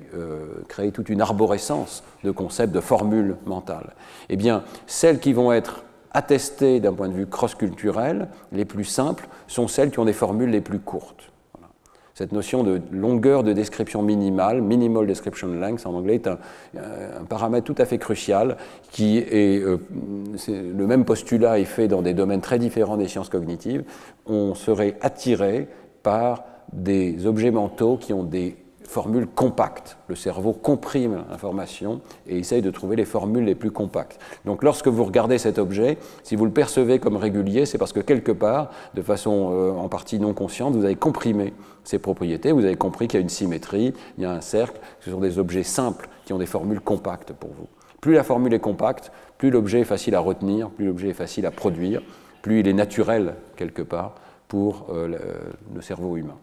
créer toute une arborescence de concepts, de formules mentales. Eh bien, celles qui vont être attestées d'un point de vue cross-culturel, les plus simples, sont celles qui ont des formules les plus courtes. Voilà. Cette notion de longueur de description minimale, minimal description length en anglais, est un paramètre tout à fait crucial qui est, le même postulat est fait dans des domaines très différents des sciences cognitives. On serait attiré par des objets mentaux qui ont des formules compactes. Le cerveau comprime l'information et essaye de trouver les formules les plus compactes. Donc lorsque vous regardez cet objet, si vous le percevez comme régulier, c'est parce que quelque part, de façon en partie non consciente, vous avez comprimé ses propriétés, vous avez compris qu'il y a une symétrie, il y a un cercle, ce sont des objets simples qui ont des formules compactes pour vous. Plus la formule est compacte, plus l'objet est facile à retenir, plus l'objet est facile à produire, plus il est naturel quelque part pour le cerveau humain.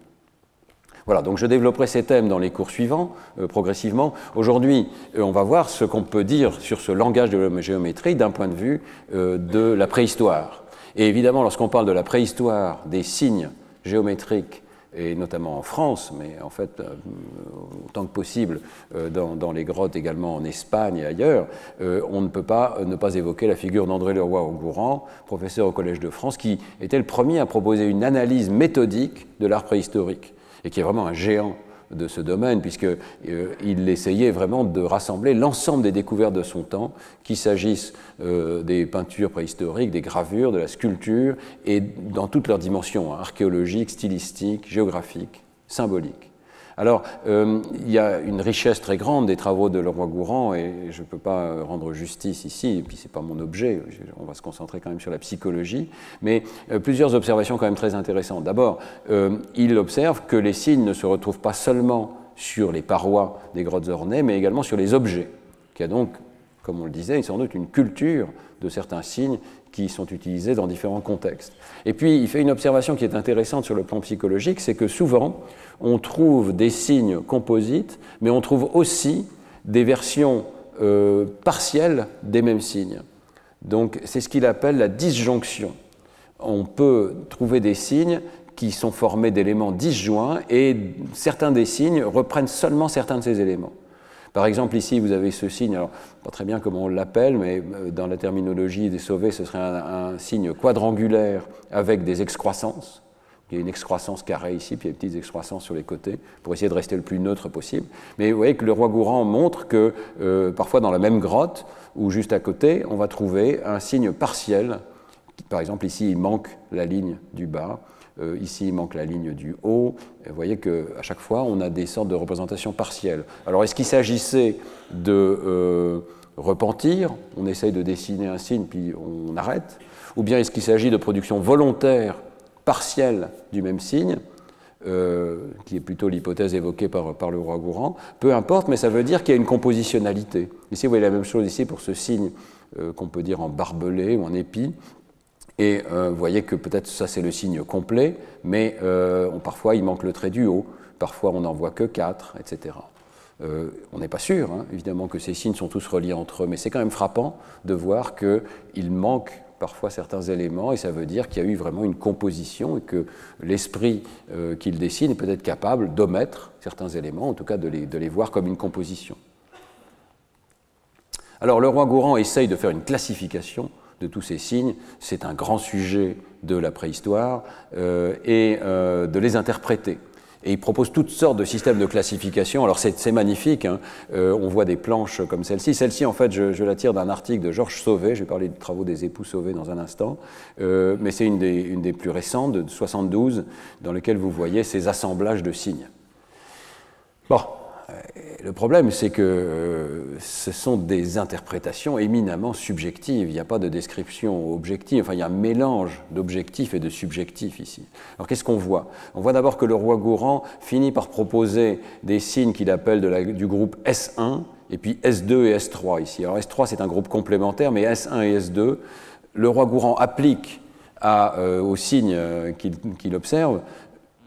Voilà, donc je développerai ces thèmes dans les cours suivants, progressivement. Aujourd'hui, on va voir ce qu'on peut dire sur ce langage de la géométrie d'un point de vue de la préhistoire. Et évidemment, lorsqu'on parle de la préhistoire des signes géométriques, et notamment en France, mais en fait, autant que possible, dans les grottes également en Espagne et ailleurs, on ne peut pas ne pas évoquer la figure d'André Leroi-Gourhan, professeur au Collège de France, qui était le premier à proposer une analyse méthodique de l'art préhistorique, et qui est vraiment un géant de ce domaine, puisqu'il essayait vraiment de rassembler l'ensemble des découvertes de son temps, qu'il s'agisse des peintures préhistoriques, des gravures, de la sculpture, et dans toutes leurs dimensions, archéologiques, stylistiques, géographiques, symboliques. Alors, il y a une richesse très grande des travaux de Leroi-Gourhan, et je ne peux pas rendre justice ici, et puis ce n'est pas mon objet, on va se concentrer quand même sur la psychologie, mais plusieurs observations quand même très intéressantes. D'abord, il observe que les signes ne se retrouvent pas seulement sur les parois des grottes ornées, mais également sur les objets, qui a donc, comme on le disait, sans doute une culture de certains signes qui sont utilisés dans différents contextes. Et puis, il fait une observation qui est intéressante sur le plan psychologique, c'est que souvent, on trouve des signes composites, mais on trouve aussi des versions partielles des mêmes signes. Donc, c'est ce qu'il appelle la disjonction. On peut trouver des signes qui sont formés d'éléments disjoints, et certains des signes reprennent seulement certains de ces éléments. Par exemple, ici, vous avez ce signe, alors pas très bien comment on l'appelle, mais dans la terminologie des sauvés, ce serait un signe quadrangulaire avec des excroissances. Il y a une excroissance carrée ici, puis il y a des petites excroissances sur les côtés, pour essayer de rester le plus neutre possible. Mais vous voyez que Leroi-Gourhan montre que parfois dans la même grotte, ou juste à côté, on va trouver un signe partiel. Par exemple, ici, il manque la ligne du bas. Ici, il manque la ligne du haut. Vous voyez qu'à chaque fois, on a des sortes de représentations partielles. Alors, est-ce qu'il s'agissait de repentir? On essaye de dessiner un signe, puis on arrête. Ou bien est-ce qu'il s'agit de production volontaire, partielle du même signe? qui est plutôt l'hypothèse évoquée par le roi Gourand. Peu importe, mais ça veut dire qu'il y a une compositionnalité. Ici, vous voyez la même chose ici pour ce signe qu'on peut dire en barbelé ou en épi. Et vous voyez que peut-être ça c'est le signe complet, mais parfois il manque le trait du haut, parfois on n'en voit que 4, etc. On n'est pas sûr, hein, évidemment, que ces signes sont tous reliés entre eux, mais c'est quand même frappant de voir qu'il manque parfois certains éléments, et ça veut dire qu'il y a eu vraiment une composition et que l'esprit qu'il dessine est peut-être capable d'omettre certains éléments, en tout cas de les voir comme une composition. Alors le roi Gourand essaye de faire une classification de tous ces signes, c'est un grand sujet de la préhistoire, et de les interpréter. Et il propose toutes sortes de systèmes de classification. Alors c'est magnifique, hein. On voit des planches comme celle-ci. Celle-ci, en fait, je la tire d'un article de Georges Sauvé, je vais parler des travaux des époux Sauvé dans un instant, mais c'est une des plus récentes, de 72, dans lequel vous voyez ces assemblages de signes. Bon. Le problème, c'est que ce sont des interprétations éminemment subjectives. Il n'y a pas de description objective. Enfin, il y a un mélange d'objectif et de subjectif ici. Alors, qu'est-ce qu'on voit? On voit d'abord que le roi Gourand finit par proposer des signes qu'il appelle du groupe S1, et puis S2 et S3 ici. Alors, S3, c'est un groupe complémentaire, mais S1 et S2, le roi Gourand applique aux signes qu'il observe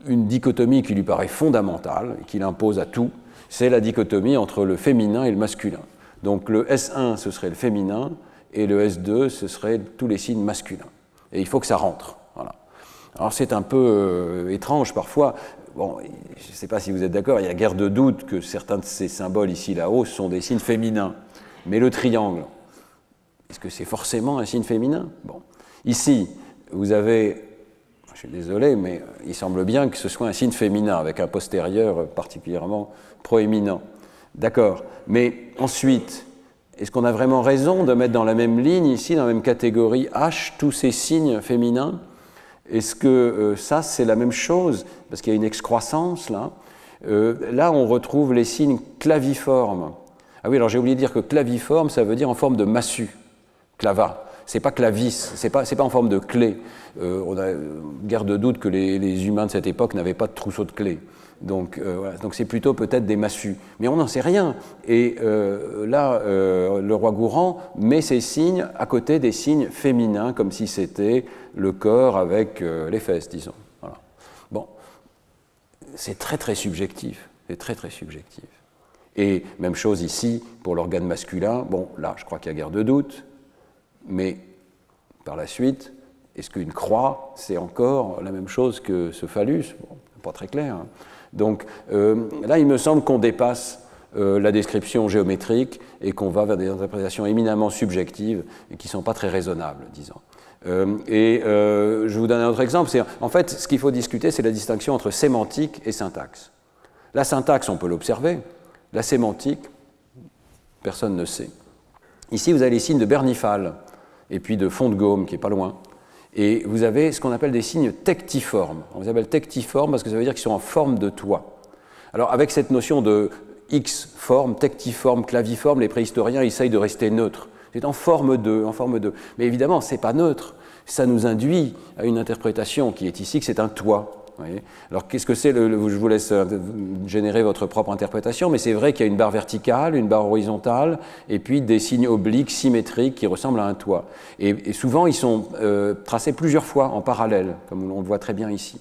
une dichotomie qui lui paraît fondamentale, qu'il impose à tout. C'est la dichotomie entre le féminin et le masculin. Donc le S1, ce serait le féminin, et le S2, ce serait tous les signes masculins. Et il faut que ça rentre. Voilà. Alors c'est un peu étrange parfois. Bon, je ne sais pas si vous êtes d'accord, il y a guère de doute que certains de ces symboles ici, là-haut, sont des signes féminins. Mais le triangle, est-ce que c'est forcément un signe féminin? Bon. Ici, vous avez... Je suis désolé, mais il semble bien que ce soit un signe féminin, avec un postérieur particulièrement proéminent. D'accord. Mais ensuite, est-ce qu'on a vraiment raison de mettre dans la même ligne, ici, dans la même catégorie H, tous ces signes féminins? Est-ce que ça, c'est la même chose? Parce qu'il y a une excroissance, là. Là, on retrouve les signes claviformes. Ah oui, alors j'ai oublié de dire que claviforme, ça veut dire en forme de massue, clava. C'est pas clavis, c'est pas en forme de clé. On a guère de doute que les humains de cette époque n'avaient pas de trousseau de clés. Donc voilà. Donc c'est plutôt peut-être des massues. Mais on n'en sait rien. Et là, le roi Gourand met ces signes à côté des signes féminins, comme si c'était le corps avec les fesses, disons. Voilà. Bon, c'est très très subjectif. C'est très très subjectif. Et même chose ici pour l'organe masculin. Bon, là, je crois qu'il y a guère de doute. Mais par la suite, est-ce qu'une croix, c'est encore la même chose que ce phallus? Bon, pas très clair. Hein. Donc là, il me semble qu'on dépasse la description géométrique et qu'on va vers des interprétations éminemment subjectives et qui ne sont pas très raisonnables, disons. Je vous donne un autre exemple. En fait, ce qu'il faut discuter, c'est la distinction entre sémantique et syntaxe. La syntaxe, on peut l'observer. La sémantique, personne ne sait. Ici, vous avez les signes de Bernifal et puis de Font-de-Gaume, qui n'est pas loin. Et vous avez ce qu'on appelle des signes tectiformes. On les appelle tectiformes parce que ça veut dire qu'ils sont en forme de toit. Alors, avec cette notion de X-forme, tectiforme, claviforme, les préhistoriens essayent de rester neutres. C'est en forme de, en forme de. Mais évidemment, ce n'est pas neutre. Ça nous induit à une interprétation qui est ici, que c'est un toit. Voyez. Alors, qu'est-ce que c'est? Je vous laisse générer votre propre interprétation, mais c'est vrai qu'il y a une barre verticale, une barre horizontale, et puis des signes obliques, symétriques, qui ressemblent à un toit. Et souvent, ils sont tracés plusieurs fois en parallèle, comme on le voit très bien ici.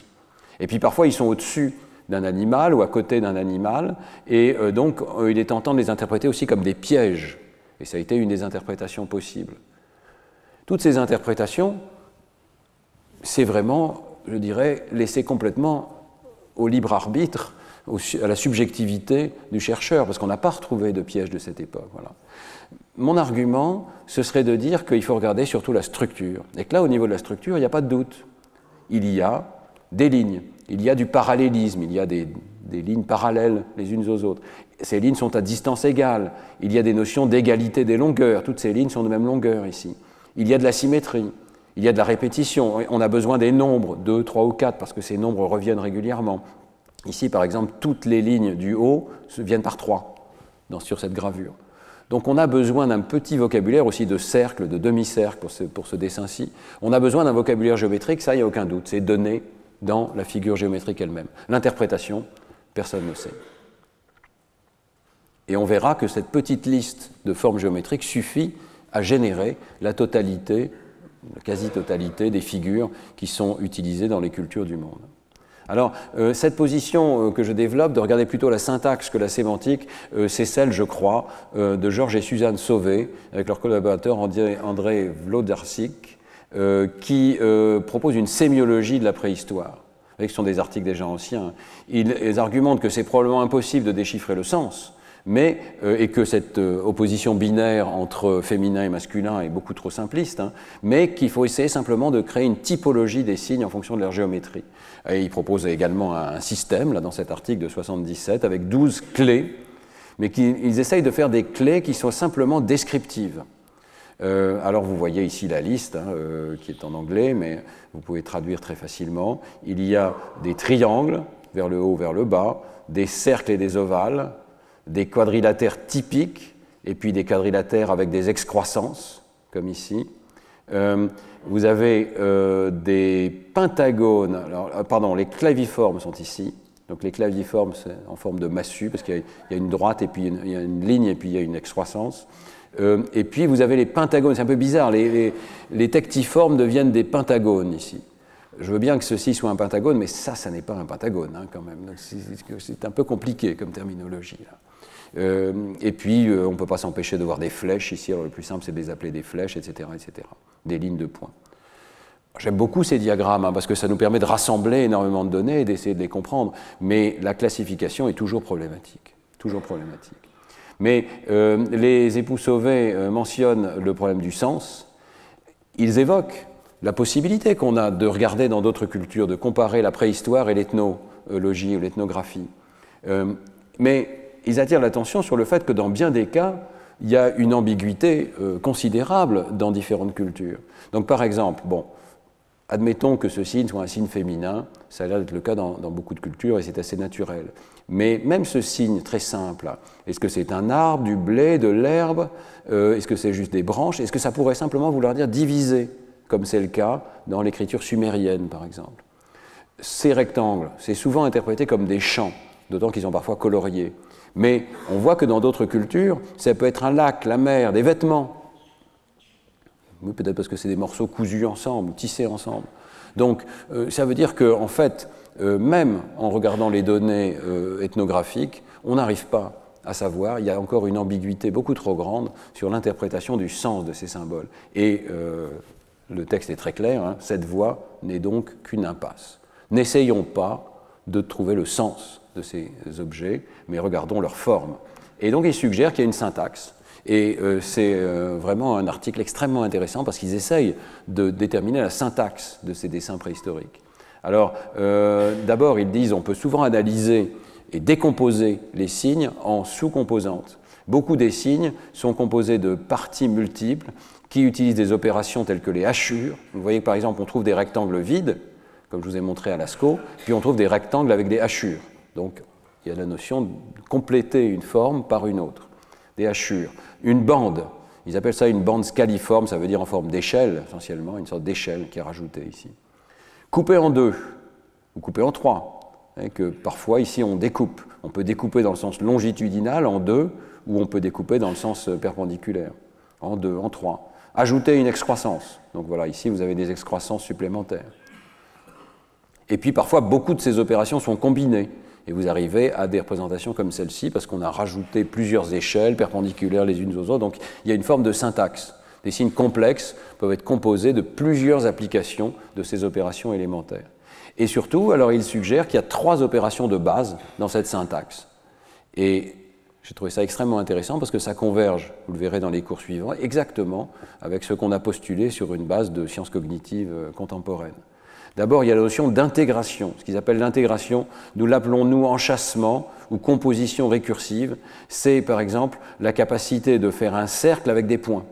Et puis parfois, ils sont au-dessus d'un animal ou à côté d'un animal, et donc il est tentant de les interpréter aussi comme des pièges. Et ça a été une des interprétations possibles. Toutes ces interprétations, c'est vraiment, je dirais, laisser complètement au libre arbitre, à la subjectivité du chercheur, parce qu'on n'a pas retrouvé de piège de cette époque. Voilà. Mon argument, ce serait de dire qu'il faut regarder surtout la structure, et que là, au niveau de la structure, il n'y a pas de doute. Il y a des lignes, il y a du parallélisme, il y a des lignes parallèles les unes aux autres. Ces lignes sont à distance égale, il y a des notions d'égalité des longueurs, toutes ces lignes sont de même longueur ici. Il y a de la symétrie. Il y a de la répétition, on a besoin des nombres, 2, 3 ou 4, parce que ces nombres reviennent régulièrement. Ici, par exemple, toutes les lignes du haut viennent par 3 sur cette gravure. Donc on a besoin d'un petit vocabulaire aussi de cercle, de demi-cercle pour ce dessin-ci. On a besoin d'un vocabulaire géométrique, ça, il n'y a aucun doute, c'est donné dans la figure géométrique elle-même. L'interprétation, personne ne sait. Et on verra que cette petite liste de formes géométriques suffit à générer la totalité, la quasi-totalité des figures qui sont utilisées dans les cultures du monde. Alors, cette position que je développe, de regarder plutôt la syntaxe que la sémantique, c'est celle, je crois, de Georges et Suzanne Sauvé, avec leur collaborateur André Wlodarczyk, qui propose une sémiologie de la préhistoire. Vous voyez que ce sont des articles déjà anciens. Ils argumentent que c'est probablement impossible de déchiffrer le sens, et que cette opposition binaire entre féminin et masculin est beaucoup trop simpliste, mais qu'il faut essayer simplement de créer une typologie des signes en fonction de leur géométrie. Et il propose également un système, là, dans cet article de 77, avec 12 clés, mais ils essayent de faire des clés qui soient simplement descriptives. Alors vous voyez ici la liste, qui est en anglais, mais vous pouvez traduire très facilement. Il y a des triangles, vers le haut, vers le bas, des cercles et des ovales, des quadrilatères typiques, et puis des quadrilatères avec des excroissances, comme ici. Vous avez des pentagones, les claviformes sont ici. Donc les claviformes, c'est en forme de massue, parce qu'il y a une droite, et puis il y a une ligne, et puis il y a une excroissance. Et puis vous avez les pentagones, c'est un peu bizarre, les tectiformes deviennent des pentagones ici. Je veux bien que ceci soit un pentagone, mais ça n'est pas un pentagone, quand même. C'est un peu compliqué comme terminologie, là. Et puis, on ne peut pas s'empêcher de voir des flèches ici. Alors, le plus simple, c'est de les appeler des flèches, etc., etc. Des lignes de points. J'aime beaucoup ces diagrammes, parce que ça nous permet de rassembler énormément de données et d'essayer de les comprendre. Mais la classification est toujours problématique. Toujours problématique. Mais les époux Sauvé mentionnent le problème du sens. Ils évoquent la possibilité qu'on a de regarder dans d'autres cultures, de comparer la préhistoire et l'ethnologie ou l'ethnographie. Mais ils attirent l'attention sur le fait que dans bien des cas, il y a une ambiguïté considérable dans différentes cultures. Donc par exemple, admettons que ce signe soit un signe féminin, ça a l'air d'être le cas dans beaucoup de cultures et c'est assez naturel. Mais même ce signe très simple, est-ce que c'est un arbre, du blé, de l'herbe, est-ce que c'est juste des branches, est-ce que ça pourrait simplement vouloir dire diviser, comme c'est le cas dans l'écriture sumérienne par exemple. Ces rectangles, c'est souvent interprété comme des champs, d'autant qu'ils sont parfois coloriés. Mais on voit que dans d'autres cultures, ça peut être un lac, la mer, des vêtements. Oui, peut-être parce que c'est des morceaux cousus ensemble, tissés ensemble. Donc, ça veut dire qu'en fait, même en regardant les données ethnographiques, on n'arrive pas à savoir, il y a encore une ambiguïté beaucoup trop grande sur l'interprétation du sens de ces symboles. Et le texte est très clair, cette voie n'est donc qu'une impasse. N'essayons pas de trouver le sens de ces objets, mais regardons leur forme. Et donc il suggère qu'il y a une syntaxe, et c'est vraiment un article extrêmement intéressant parce qu'ils essayent de déterminer la syntaxe de ces dessins préhistoriques. Alors d'abord ils disent on peut souvent analyser et décomposer les signes en sous-composantes. Beaucoup des signes sont composés de parties multiples qui utilisent des opérations telles que les hachures. Vous voyez que par exemple on trouve des rectangles vides, comme je vous ai montré à Lascaux, puis on trouve des rectangles avec des hachures. Donc, il y a la notion de compléter une forme par une autre. Des hachures. Une bande, ils appellent ça une bande scaliforme, ça veut dire en forme d'échelle, essentiellement, une sorte d'échelle qui est rajoutée ici. Coupée en deux, ou coupée en trois, que parfois, ici, on découpe. On peut découper dans le sens longitudinal, en deux, ou on peut découper dans le sens perpendiculaire, en deux, en trois. Ajouter une excroissance. Donc voilà, ici, vous avez des excroissances supplémentaires. Et puis, parfois, beaucoup de ces opérations sont combinées. Et vous arrivez à des représentations comme celle-ci, parce qu'on a rajouté plusieurs échelles perpendiculaires les unes aux autres. Donc il y a une forme de syntaxe. Des signes complexes peuvent être composés de plusieurs applications de ces opérations élémentaires. Et surtout, alors il suggère qu'il y a 3 opérations de base dans cette syntaxe. Et j'ai trouvé ça extrêmement intéressant parce que ça converge, vous le verrez dans les cours suivants, exactement avec ce qu'on a postulé sur une base de sciences cognitives contemporaines. D'abord, il y a la notion d'intégration. Ce qu'ils appellent l'intégration, nous l'appelons nous enchâssement ou composition récursive. C'est par exemple la capacité de faire un cercle avec des points.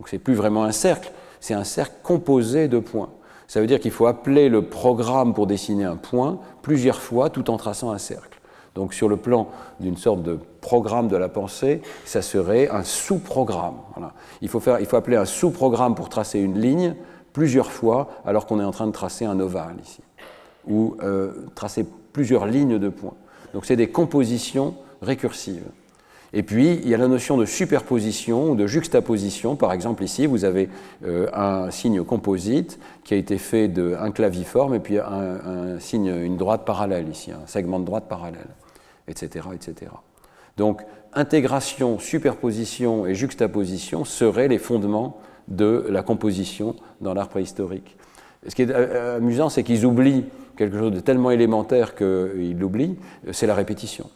Donc c'est plus vraiment un cercle, c'est un cercle composé de points. Ça veut dire qu'il faut appeler le programme pour dessiner un point plusieurs fois tout en traçant un cercle. Donc sur le plan d'une sorte de programme de la pensée, ça serait un sous-programme. Voilà. Il faut appeler un sous-programme pour tracer une ligne plusieurs fois alors qu'on est en train de tracer un ovale ici. ou tracer plusieurs lignes de points. Donc c'est des compositions récursives. Et puis, il y a la notion de superposition ou de juxtaposition. Par exemple, ici, vous avez un signe composite qui a été fait d'un claviforme et puis un signe, une droite parallèle ici, un segment de droite parallèle, etc., etc. Donc, intégration, superposition et juxtaposition seraient les fondements de la composition dans l'art préhistorique. Ce qui est amusant, c'est qu'ils oublient quelque chose de tellement élémentaire qu'ils l'oublient, c'est la répétition.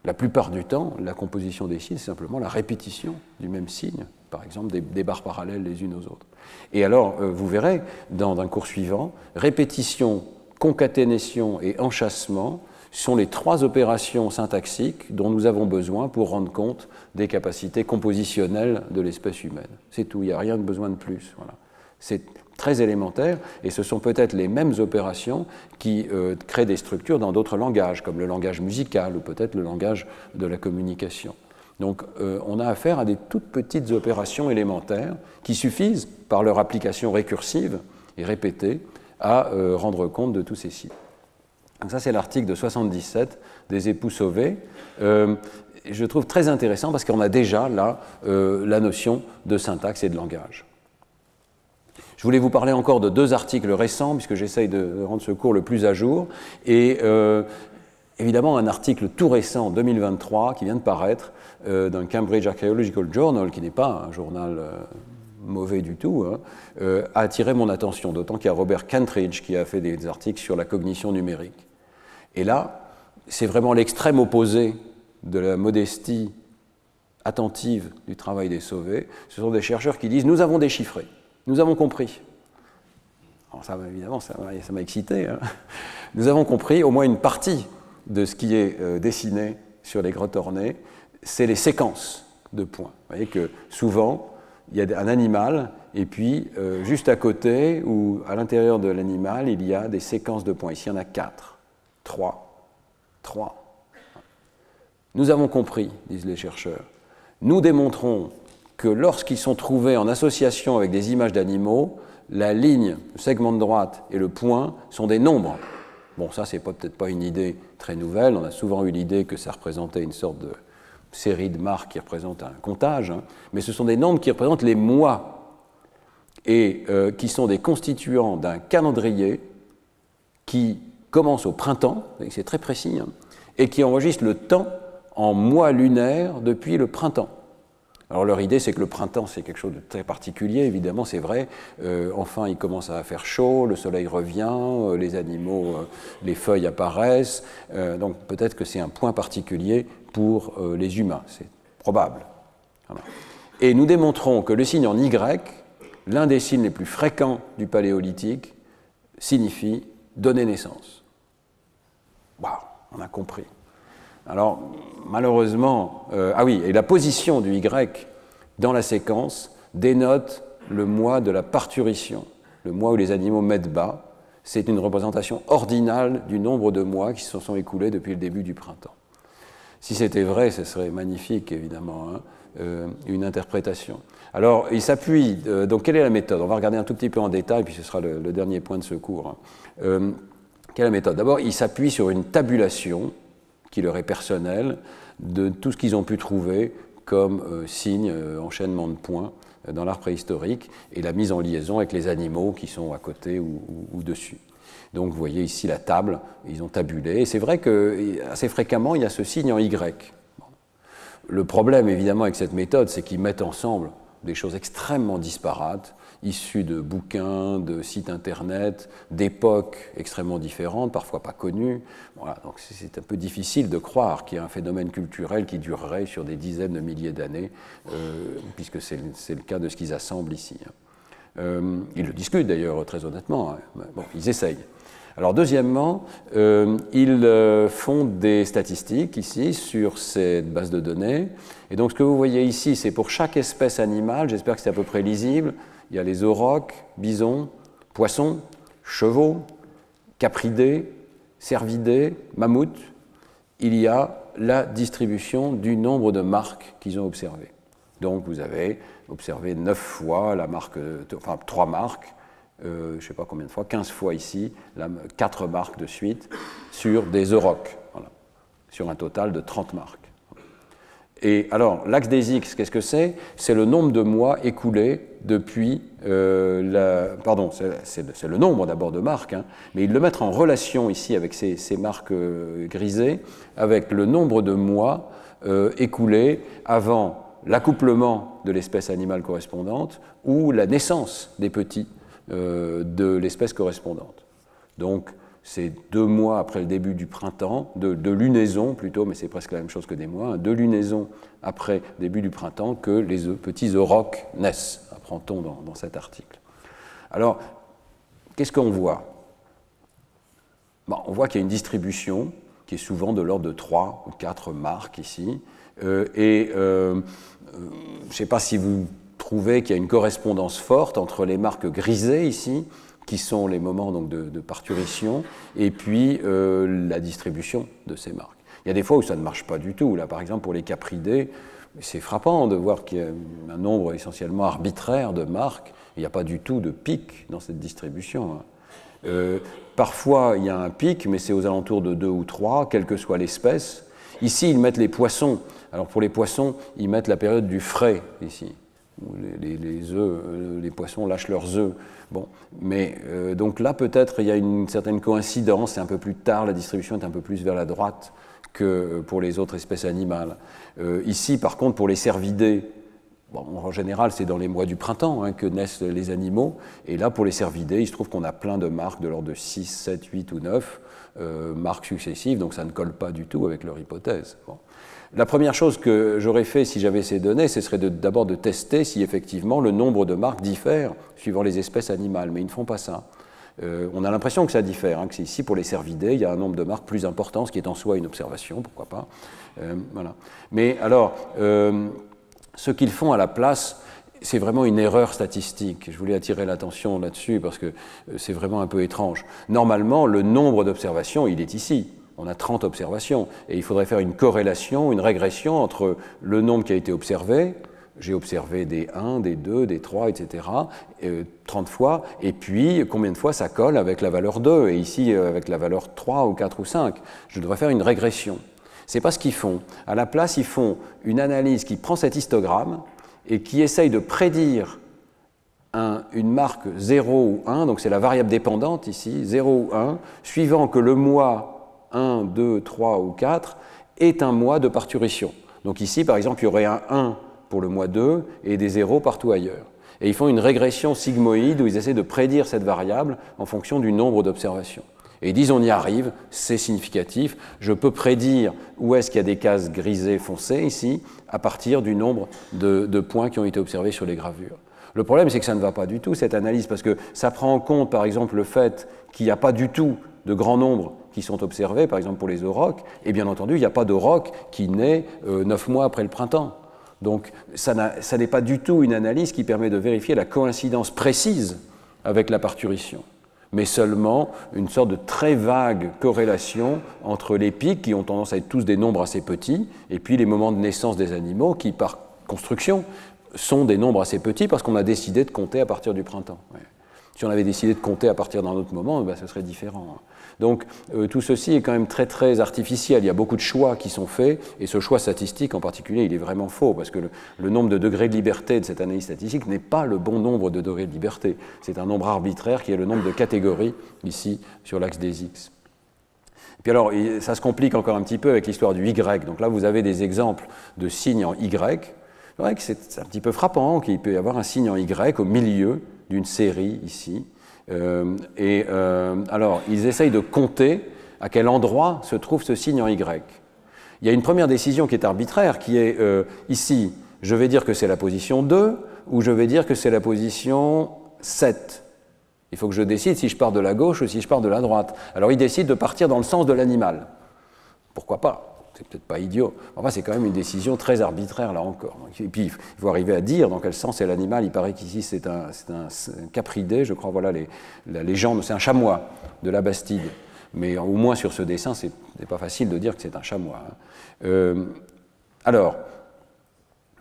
La plupart du temps, la composition des signes, c'est simplement la répétition du même signe, par exemple des barres parallèles les unes aux autres. Et alors, vous verrez, dans un cours suivant, répétition, concaténation et enchâssement sont les trois opérations syntaxiques dont nous avons besoin pour rendre compte des capacités compositionnelles de l'espèce humaine. C'est tout, il n'y a rien de besoin de plus. Voilà. C'est très élémentaire, et ce sont peut-être les mêmes opérations qui créent des structures dans d'autres langages, comme le langage musical ou peut-être le langage de la communication. Donc on a affaire à des toutes petites opérations élémentaires qui suffisent, par leur application récursive et répétée, à rendre compte de tous ces signes. Donc ça, c'est l'article de 77 des époux Sauvé. Je trouve très intéressant parce qu'on a déjà là la notion de syntaxe et de langage. Je voulais vous parler encore de deux articles récents, puisque j'essaye de rendre ce cours le plus à jour. Et évidemment, un article tout récent, 2023, qui vient de paraître, d'un Cambridge Archaeological Journal, qui n'est pas un journal mauvais du tout, hein, a attiré mon attention, d'autant qu'il y a Robert Kentridge qui a fait des articles sur la cognition numérique. Et là, c'est vraiment l'extrême opposé de la modestie attentive du travail des Sauvé. Ce sont des chercheurs qui disent « nous avons déchiffré ». Nous avons compris. Alors ça, évidemment, ça m'a excité. Hein. Nous avons compris au moins une partie de ce qui est dessiné sur les grottes ornées, c'est les séquences de points. Vous voyez que souvent, il y a un animal, et puis juste à côté, ou à l'intérieur de l'animal, il y a des séquences de points. Ici, il y en a 4, 3. Nous avons compris, disent les chercheurs. Nous démontrons que lorsqu'ils sont trouvés en association avec des images d'animaux, la ligne, le segment de droite et le point sont des nombres. Bon, ça, c'est peut-être pas une idée très nouvelle. On a souvent eu l'idée que ça représentait une sorte de série de marques qui représentent un comptage, hein, mais ce sont des nombres qui représentent les mois et qui sont des constituants d'un calendrier qui commence au printemps, c'est très précis, hein, et qui enregistre le temps en mois lunaires depuis le printemps. Alors leur idée, c'est que le printemps, c'est quelque chose de très particulier, évidemment, c'est vrai. Enfin, il commence à faire chaud, le soleil revient, les animaux, les feuilles apparaissent. Donc peut-être que c'est un point particulier pour les humains, c'est probable. Voilà. Et nous démontrons que le signe en Y, l'un des signes les plus fréquents du paléolithique, signifie donner naissance. Waouh, on a compris. Alors, malheureusement, ah oui, et la position du Y dans la séquence dénote le mois de la parturition, le mois où les animaux mettent bas. C'est une représentation ordinale du nombre de mois qui se sont écoulés depuis le début du printemps. Si c'était vrai, ce serait magnifique, évidemment, hein, une interprétation. Alors, il s'appuie, donc quelle est la méthode? On va regarder un tout petit peu en détail, puis ce sera le dernier point de ce cours. Hein. Quelle est la méthode? D'abord, il s'appuie sur une tabulation qui leur est personnelle, de tout ce qu'ils ont pu trouver comme signe, enchaînement de points dans l'art préhistorique, et la mise en liaison avec les animaux qui sont à côté ou dessus. Donc vous voyez ici la table, ils ont tabulé, et c'est vrai qu'assez fréquemment il y a ce signe en Y. Le problème évidemment avec cette méthode, c'est qu'ils mettent ensemble des choses extrêmement disparates, issues de bouquins, de sites internet, d'époques extrêmement différentes, parfois pas connues. Voilà, donc c'est un peu difficile de croire qu'il y a un phénomène culturel qui durerait sur des dizaines de milliers d'années, puisque c'est le cas de ce qu'ils assemblent ici. Ils le discutent d'ailleurs très honnêtement, hein. Bon, ils essayent. Alors deuxièmement, ils font des statistiques ici sur cette base de données. Et donc ce que vous voyez ici, c'est pour chaque espèce animale, j'espère que c'est à peu près lisible, il y a les aurochs, bisons, poissons, chevaux, capridés, cervidés, mammouths. Il y a la distribution du nombre de marques qu'ils ont observées. Donc vous avez observé 9 fois la marque, enfin 3 marques, je ne sais pas combien de fois, 15 fois ici, 4 marques de suite, sur des aurochs, voilà, sur un total de 30 marques. Et alors, l'axe des X, qu'est-ce que c'est? C'est le nombre de mois écoulés depuis pardon, c'est le nombre d'abord de marques, hein, mais ils le mettent en relation ici avec ces marques grisées, avec le nombre de mois écoulés avant l'accouplement de l'espèce animale correspondante ou la naissance des petits de l'espèce correspondante. Donc, c'est 2 mois après le début du printemps, de lunaison plutôt, mais c'est presque la même chose que des mois, hein, de lunaison après le début du printemps que les petits aurochs naissent, apprend-on dans cet article. Alors, qu'est-ce qu'on voit? Bon, on voit qu'il y a une distribution qui est souvent de l'ordre de 3 ou 4 marques ici, je ne sais pas si vous trouvez qu'il y a une correspondance forte entre les marques grisées ici, qui sont les moments donc, de parturition, et puis la distribution de ces marques. Il y a des fois où ça ne marche pas du tout. Là, par exemple, pour les capridés, c'est frappant de voir qu'il y a un nombre essentiellement arbitraire de marques. Il n'y a pas du tout de pic dans cette distribution. Parfois, il y a un pic, mais c'est aux alentours de 2 ou 3, quelle que soit l'espèce. Ici, ils mettent les poissons. Alors, pour les poissons, ils mettent la période du frai, ici. Les œufs, les poissons lâchent leurs œufs. Bon, mais donc là, peut-être, il y a une certaine coïncidence. C'est un peu plus tard, la distribution est un peu plus vers la droite que pour les autres espèces animales. Ici, par contre, pour les cervidés, bon, en général, c'est dans les mois du printemps hein, que naissent les animaux. Et là, pour les cervidés, il se trouve qu'on a plein de marques de l'ordre de 6, 7, 8 ou 9 marques successives, donc ça ne colle pas du tout avec leur hypothèse. Bon. La première chose que j'aurais fait si j'avais ces données, ce serait d'abord de tester si effectivement le nombre de marques diffère suivant les espèces animales, mais ils ne font pas ça. On a l'impression que ça diffère, hein, que ici pour les cervidés, il y a un nombre de marques plus important, ce qui est en soi une observation, pourquoi pas. Voilà. Mais alors, ce qu'ils font à la place, c'est vraiment une erreur statistique. Je voulais attirer l'attention là-dessus parce que c'est vraiment un peu étrange. Normalement, le nombre d'observations, il est ici. On a 30 observations et il faudrait faire une corrélation, une régression entre le nombre qui a été observé, j'ai observé des 1, des 2, des 3, etc., 30 fois, et puis combien de fois ça colle avec la valeur 2, et ici avec la valeur 3 ou 4 ou 5. Je devrais faire une régression. Ce n'est pas ce qu'ils font. À la place, ils font une analyse qui prend cet histogramme et qui essaye de prédire une marque 0 ou 1, donc c'est la variable dépendante ici, 0 ou 1, suivant que le mois 1, 2, 3 ou 4 est un mois de parturition. Donc ici, par exemple, il y aurait un 1 pour le mois 2 et des 0 partout ailleurs. Et ils font une régression sigmoïde où ils essaient de prédire cette variable en fonction du nombre d'observations. Et ils disent on y arrive, c'est significatif, je peux prédire où est-ce qu'il y a des cases grisées foncées ici à partir du nombre de points qui ont été observés sur les gravures. Le problème, c'est que ça ne va pas du tout, cette analyse, parce que ça prend en compte, par exemple, le fait qu'il n'y a pas du tout de grand nombre qui sont observés, par exemple pour les aurochs, et bien entendu, il n'y a pas d'auroch qui naît 9 mois après le printemps. Donc, ça n'est pas du tout une analyse qui permet de vérifier la coïncidence précise avec la parturition, mais seulement une sorte de très vague corrélation entre les pics, qui ont tendance à être tous des nombres assez petits, et puis les moments de naissance des animaux, qui, par construction, sont des nombres assez petits parce qu'on a décidé de compter à partir du printemps. Ouais. Si on avait décidé de compter à partir d'un autre moment, ben, ce serait différent. Donc tout ceci est quand même très très artificiel. Il y a beaucoup de choix qui sont faits, et ce choix statistique en particulier, il est vraiment faux, parce que le nombre de degrés de liberté de cette analyse statistique n'est pas le bon nombre de degrés de liberté. C'est un nombre arbitraire qui est le nombre de catégories, ici, sur l'axe des X. Et puis alors, ça se complique encore un petit peu avec l'histoire du Y. Donc là, vous avez des exemples de signes en Y. C'est vrai que c'est un petit peu frappant qu'il peut y avoir un signe en Y au milieu d'une série ici. Alors, ils essayent de compter à quel endroit se trouve ce signe en Y. Il y a une première décision qui est arbitraire, qui est ici, je vais dire que c'est la position 2, ou je vais dire que c'est la position 7. Il faut que je décide si je pars de la gauche ou si je pars de la droite. Alors, ils décident de partir dans le sens de l'animal. Pourquoi pas? C'est peut-être pas idiot. Enfin, c'est quand même une décision très arbitraire, là encore. Et puis, il faut arriver à dire dans quel sens est l'animal. Il paraît qu'ici, c'est un capridé, je crois, voilà la légende, c'est un chamois de la Bastide. Mais au moins, sur ce dessin, c'est pas facile de dire que c'est un chamois. Alors,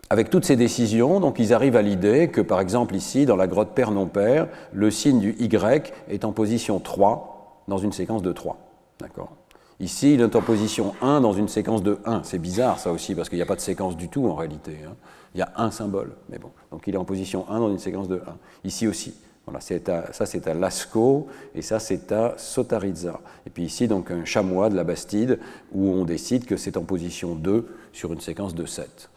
avec toutes ces décisions, donc ils arrivent à l'idée que, par exemple, ici, dans la grotte pair-non-pair, le signe du Y est en position 3 dans une séquence de 3. D'accord ? Ici, il est en position 1 dans une séquence de 1. C'est bizarre, ça aussi, parce qu'il n'y a pas de séquence du tout, en réalité. Hein. Il y a un symbole, mais bon. Donc il est en position 1 dans une séquence de 1. Ici aussi. Voilà, ça, c'est à Lascaux, et ça, c'est à Sotarizza. Et puis ici, donc, un chamois de la Bastide, où on décide que c'est en position 2 sur une séquence de 7.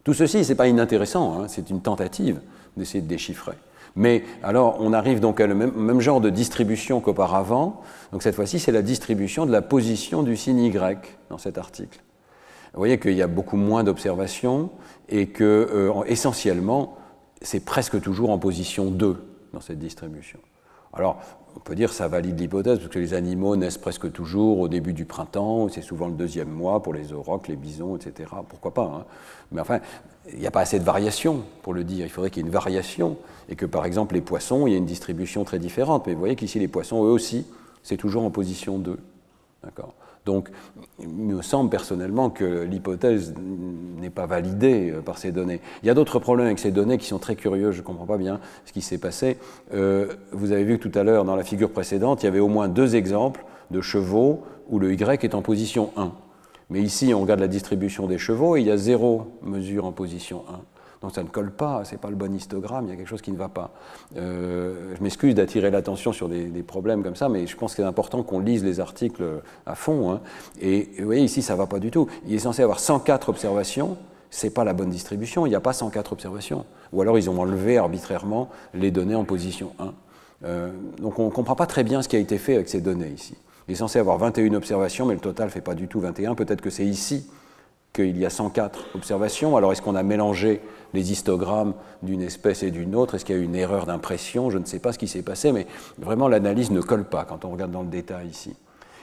Tout ceci, ce n'est pas inintéressant, hein, c'est une tentative d'essayer de déchiffrer. Mais alors, on arrive donc à le même genre de distribution qu'auparavant. Donc cette fois-ci, c'est la distribution de la position du signe Y dans cet article. Vous voyez qu'il y a beaucoup moins d'observations et que, essentiellement, c'est presque toujours en position 2 dans cette distribution. Alors, on peut dire que ça valide l'hypothèse, parce que les animaux naissent presque toujours au début du printemps, c'est souvent le 2e mois pour les aurochs, les bisons, etc. Pourquoi pas, hein. Mais enfin, il n'y a pas assez de variation pour le dire. Il faudrait qu'il y ait une variation, et que par exemple les poissons, il y a une distribution très différente. Mais vous voyez qu'ici les poissons, eux aussi, c'est toujours en position 2. D'accord ? Donc, il me semble personnellement que l'hypothèse n'est pas validée par ces données. Il y a d'autres problèmes avec ces données qui sont très curieux, je ne comprends pas bien ce qui s'est passé. Vous avez vu que tout à l'heure, dans la figure précédente, il y avait au moins 2 exemples de chevaux où le Y est en position 1. Mais ici, on regarde la distribution des chevaux et il y a 0 mesure en position 1. Donc ça ne colle pas, ce n'est pas le bon histogramme, il y a quelque chose qui ne va pas. Je m'excuse d'attirer l'attention sur des problèmes comme ça, mais je pense qu'il est important qu'on lise les articles à fond. Hein. Et vous voyez, ici, ça ne va pas du tout. Il est censé avoir 104 observations, ce n'est pas la bonne distribution, il n'y a pas 104 observations. Ou alors ils ont enlevé arbitrairement les données en position 1. Donc on ne comprend pas très bien ce qui a été fait avec ces données ici. Il est censé avoir 21 observations, mais le total ne fait pas du tout 21. Peut-être que c'est ici qu'il y a 104 observations. Alors, est-ce qu'on a mélangé les histogrammes d'une espèce et d'une autre? Est-ce qu'il y a eu une erreur d'impression? Je ne sais pas ce qui s'est passé, mais vraiment, l'analyse ne colle pas quand on regarde dans le détail ici.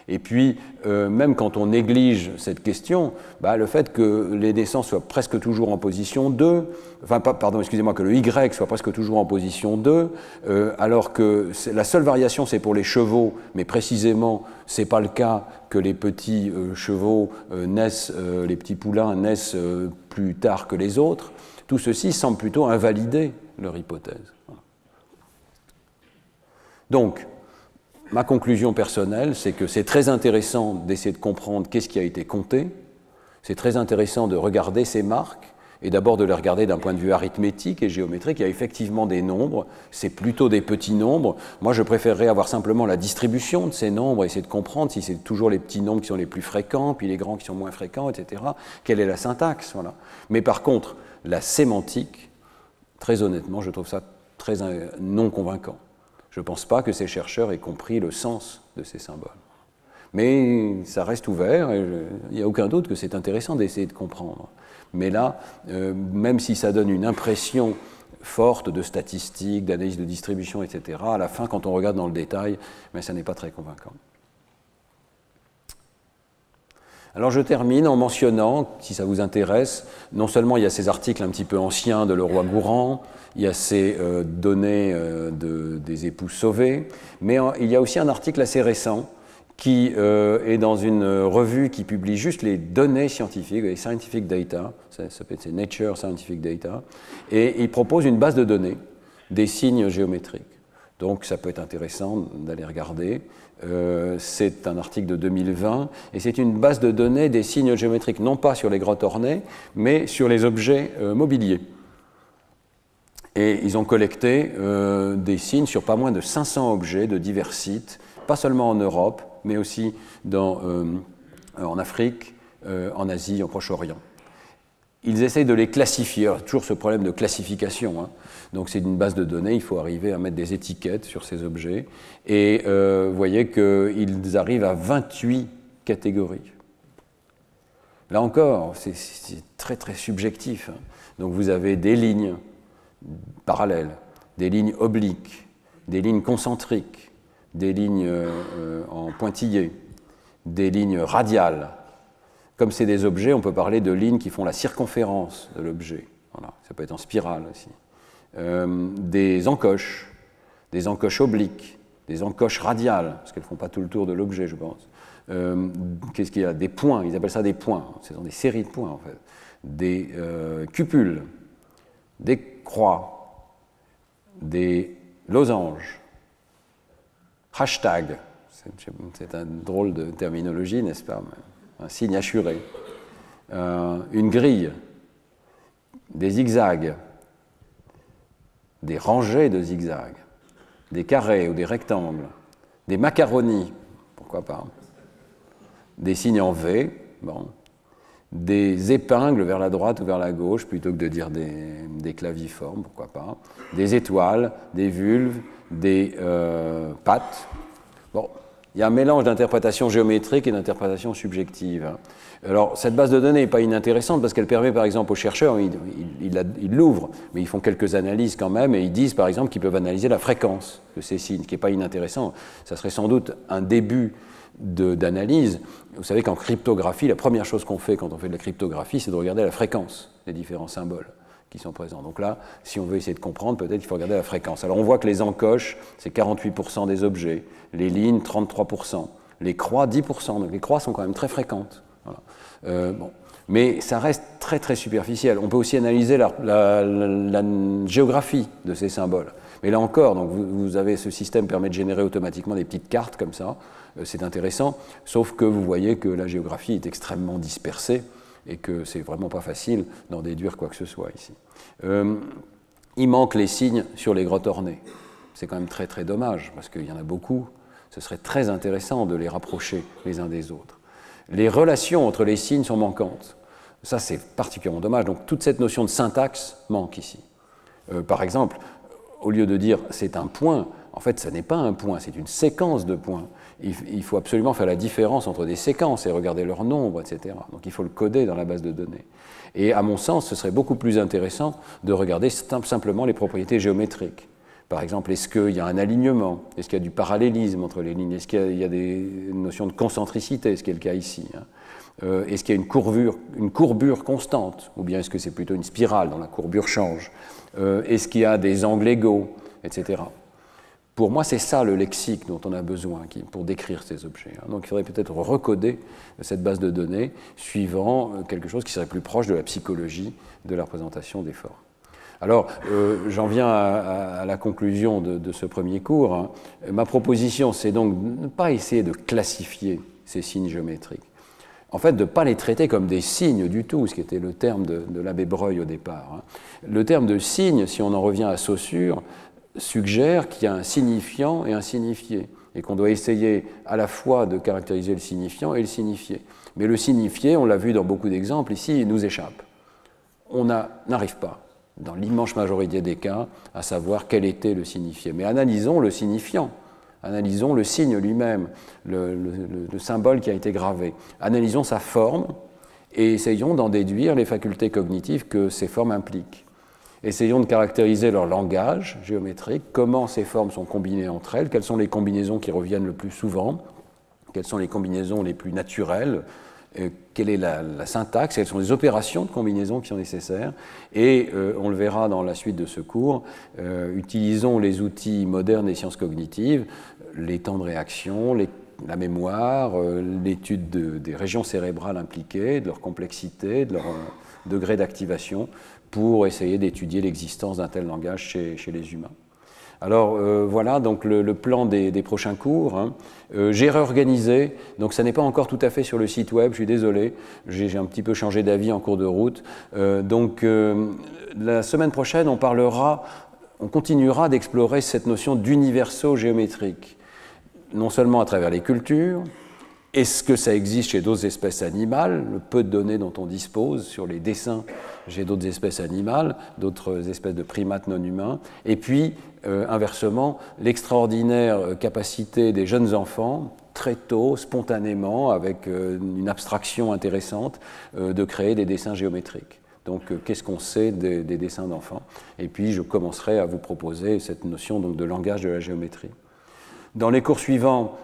Et puis, même quand on néglige cette question, le fait que les naissances soient presque toujours en position 2, enfin, pardon, excusez-moi, que le Y soit presque toujours en position 2, alors que la seule variation, c'est pour les chevaux, mais précisément, ce n'est pas le cas que les petits chevaux naissent, les petits poulains naissent plus tard que les autres, tout ceci semble plutôt invalider leur hypothèse. Donc, ma conclusion personnelle, c'est que c'est très intéressant d'essayer de comprendre qu'est-ce qui a été compté, c'est très intéressant de regarder ces marques, et d'abord de les regarder d'un point de vue arithmétique et géométrique. Il y a effectivement des nombres, c'est plutôt des petits nombres. Moi, je préférerais avoir simplement la distribution de ces nombres, essayer de comprendre si c'est toujours les petits nombres qui sont les plus fréquents, puis les grands qui sont moins fréquents, etc. Quelle est la syntaxe, voilà. Mais par contre, la sémantique, très honnêtement, je trouve ça très non convaincant. Je ne pense pas que ces chercheurs aient compris le sens de ces symboles. Mais ça reste ouvert, et il n'y a aucun doute que c'est intéressant d'essayer de comprendre. Mais là, même si ça donne une impression forte de statistiques, d'analyse de distribution, etc., à la fin, quand on regarde dans le détail, mais ça n'est pas très convaincant. Alors je termine en mentionnant, si ça vous intéresse, non seulement il y a ces articles un petit peu anciens de Leroy-Gourhan, il y a ces données des épouses sauvées, mais il y a aussi un article assez récent qui est dans une revue qui publie juste les données scientifiques, les scientific data, ça s'appelle Nature Scientific Data, et il propose une base de données des signes géométriques. Donc ça peut être intéressant d'aller regarder. C'est un article de 2020, et c'est une base de données des signes géométriques, non pas sur les grottes ornées, mais sur les objets mobiliers. Et ils ont collecté des signes sur pas moins de 500 objets de divers sites, pas seulement en Europe, mais aussi en Afrique, en Asie, au Proche-Orient. Ils essayent de les classifier, alors, toujours ce problème de classification, hein. Donc c'est une base de données, il faut arriver à mettre des étiquettes sur ces objets, et vous voyez qu'ils arrivent à 28 catégories. Là encore, c'est très très subjectif, hein. Donc vous avez des lignes parallèles, des lignes obliques, des lignes concentriques, des lignes en pointillés, des lignes radiales. Comme c'est des objets, on peut parler de lignes qui font la circonférence de l'objet. Voilà, ça peut être en spirale aussi. Des encoches obliques, des encoches radiales, parce qu'elles ne font pas tout le tour de l'objet, je pense. Qu'est-ce qu'il y a? Des points, ils appellent ça des points. Ce sont des séries de points, en fait. des cupules, des croix, des losanges, hashtag, c'est un drôle de terminologie, n'est-ce pas? Un signe assuré, une grille, des zigzags, des rangées de zigzags, des carrés ou des rectangles, des macaronis, pourquoi pas, des signes en V, bon, des épingles vers la droite ou vers la gauche, plutôt que de dire des claviformes, pourquoi pas, des étoiles, des vulves, des pattes. Bon, il y a un mélange d'interprétation géométrique et d'interprétation subjective. Alors, cette base de données n'est pas inintéressante parce qu'elle permet, par exemple, aux chercheurs, ils l'ouvrent, mais ils font quelques analyses quand même, et ils disent, par exemple, qu'ils peuvent analyser la fréquence de ces signes, ce qui n'est pas inintéressant. Ça serait sans doute un début d'analyse. Vous savez qu'en cryptographie, la première chose qu'on fait quand on fait de la cryptographie, c'est de regarder la fréquence des différents symboles qui sont présents. Donc là, si on veut essayer de comprendre, peut-être qu'il faut regarder la fréquence. Alors on voit que les encoches, c'est 48% des objets, les lignes, 33%, les croix, 10%. Donc les croix sont quand même très fréquentes. Voilà. Bon. Mais ça reste très très superficiel. On peut aussi analyser la géographie de ces symboles. Mais là encore, donc vous avez ce système permet de générer automatiquement des petites cartes comme ça. C'est intéressant, sauf que vous voyez que la géographie est extrêmement dispersée et que c'est vraiment pas facile d'en déduire quoi que ce soit ici. Il manque les signes sur les grottes ornées. C'est quand même très très dommage parce qu'il y en a beaucoup. Ce serait très intéressant de les rapprocher les uns des autres. Les relations entre les signes sont manquantes. Ça, c'est particulièrement dommage. Donc, toute cette notion de syntaxe manque ici. Par exemple, au lieu de dire c'est un point, en fait, ce n'est pas un point, c'est une séquence de points. Il faut absolument faire la différence entre des séquences et regarder leur nombre, etc. Donc, il faut le coder dans la base de données. Et à mon sens, ce serait beaucoup plus intéressant de regarder simplement les propriétés géométriques. Par exemple, est-ce qu'il y a un alignement? Est-ce qu'il y a du parallélisme entre les lignes? Est-ce qu'il y a des notions de concentricité, ce qui est le cas ici, hein? Est-ce qu'il y a une courbure constante? Ou bien est-ce que c'est plutôt une spirale dont la courbure change? Est-ce qu'il y a des angles égaux, etc. Pour moi, c'est ça le lexique dont on a besoin pour décrire ces objets. Hein. Donc il faudrait peut-être recoder cette base de données suivant quelque chose qui serait plus proche de la psychologie de la représentation des formes. Alors, j'en viens à la conclusion de ce premier cours. Hein. Ma proposition, c'est donc de ne pas essayer de classifier ces signes géométriques. En fait, de ne pas les traiter comme des signes du tout, ce qui était le terme de l'abbé Breuil au départ. Hein. Le terme de signe, si on en revient à Saussure, suggère qu'il y a un signifiant et un signifié, et qu'on doit essayer à la fois de caractériser le signifiant et le signifié. Mais le signifié, on l'a vu dans beaucoup d'exemples ici, il nous échappe. On n'arrive pas, dans l'immense majorité des cas, à savoir quel était le signifié. Mais analysons le signifiant, analysons le signe lui-même, le symbole qui a été gravé. Analysons sa forme et essayons d'en déduire les facultés cognitives que ces formes impliquent. Essayons de caractériser leur langage géométrique, comment ces formes sont combinées entre elles, quelles sont les combinaisons qui reviennent le plus souvent, quelles sont les combinaisons les plus naturelles, quelle est la syntaxe, quelles sont les opérations de combinaison qui sont nécessaires. Et on le verra dans la suite de ce cours, utilisons les outils modernes des sciences cognitives, les temps de réaction, la mémoire, l'étude des régions cérébrales impliquées, de leur complexité, de leur degré d'activation, pour essayer d'étudier l'existence d'un tel langage chez les humains. Alors voilà donc le plan des prochains cours. Hein. J'ai réorganisé, donc ça n'est pas encore tout à fait sur le site web, je suis désolé, j'ai un petit peu changé d'avis en cours de route. Donc la semaine prochaine, on continuera d'explorer cette notion d'universaux géométriques, non seulement à travers les cultures. Est-ce que ça existe chez d'autres espèces animales? Le peu de données dont on dispose sur les dessins chez d'autres espèces animales, d'autres espèces de primates non humains. Et puis, inversement, l'extraordinaire capacité des jeunes enfants, très tôt, spontanément, avec une abstraction intéressante, de créer des dessins géométriques. Donc, qu'est-ce qu'on sait des dessins d'enfants? Et puis, je commencerai à vous proposer cette notion donc, de langage de la géométrie. Dans les cours suivants,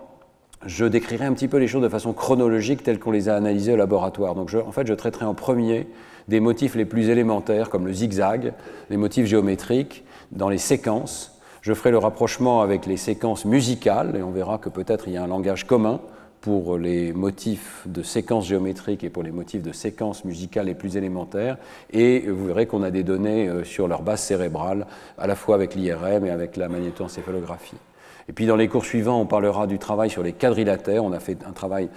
je décrirai un petit peu les choses de façon chronologique telles qu'on les a analysées au laboratoire. Donc en fait, je traiterai en premier des motifs les plus élémentaires comme le zigzag, les motifs géométriques dans les séquences. Je ferai le rapprochement avec les séquences musicales et on verra que peut-être il y a un langage commun pour les motifs de séquences géométriques et pour les motifs de séquences musicales les plus élémentaires, et vous verrez qu'on a des données sur leur base cérébrale, à la fois avec l'IRM et avec la magnétoencéphalographie. Et puis dans les cours suivants, on parlera du travail sur les quadrilatères. On a fait un travail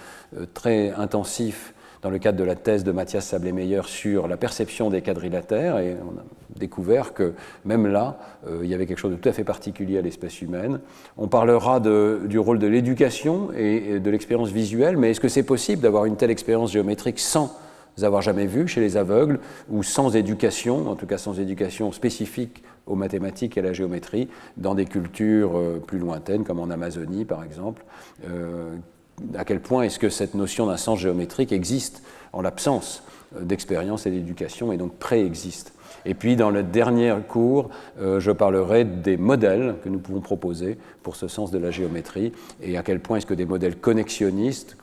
très intensif dans le cadre de la thèse de Mathias Sablé-Meyer sur la perception des quadrilatères, et on a découvert que même là, il y avait quelque chose de tout à fait particulier à l'espèce humaine. On parlera du rôle de l'éducation et de l'expérience visuelle, mais est-ce que c'est possible d'avoir une telle expérience géométrique sans avoir jamais vu chez les aveugles, ou sans éducation, en tout cas sans éducation spécifique aux mathématiques et à la géométrie, dans des cultures plus lointaines, comme en Amazonie par exemple. À quel point est-ce que cette notion d'un sens géométrique existe en l'absence d'expérience et d'éducation, et donc préexiste. Et puis dans le dernier cours, je parlerai des modèles que nous pouvons proposer pour ce sens de la géométrie, et à quel point est-ce que des modèles connexionnistes,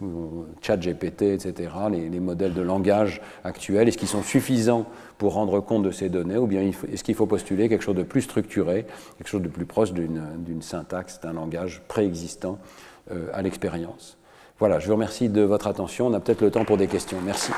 ChatGPT, etc., les modèles de langage actuels, est-ce qu'ils sont suffisants pour rendre compte de ces données, ou bien est-ce qu'il faut postuler quelque chose de plus structuré, quelque chose de plus proche d'une syntaxe, d'un langage préexistant à l'expérience. Voilà, je vous remercie de votre attention. On a peut-être le temps pour des questions. Merci.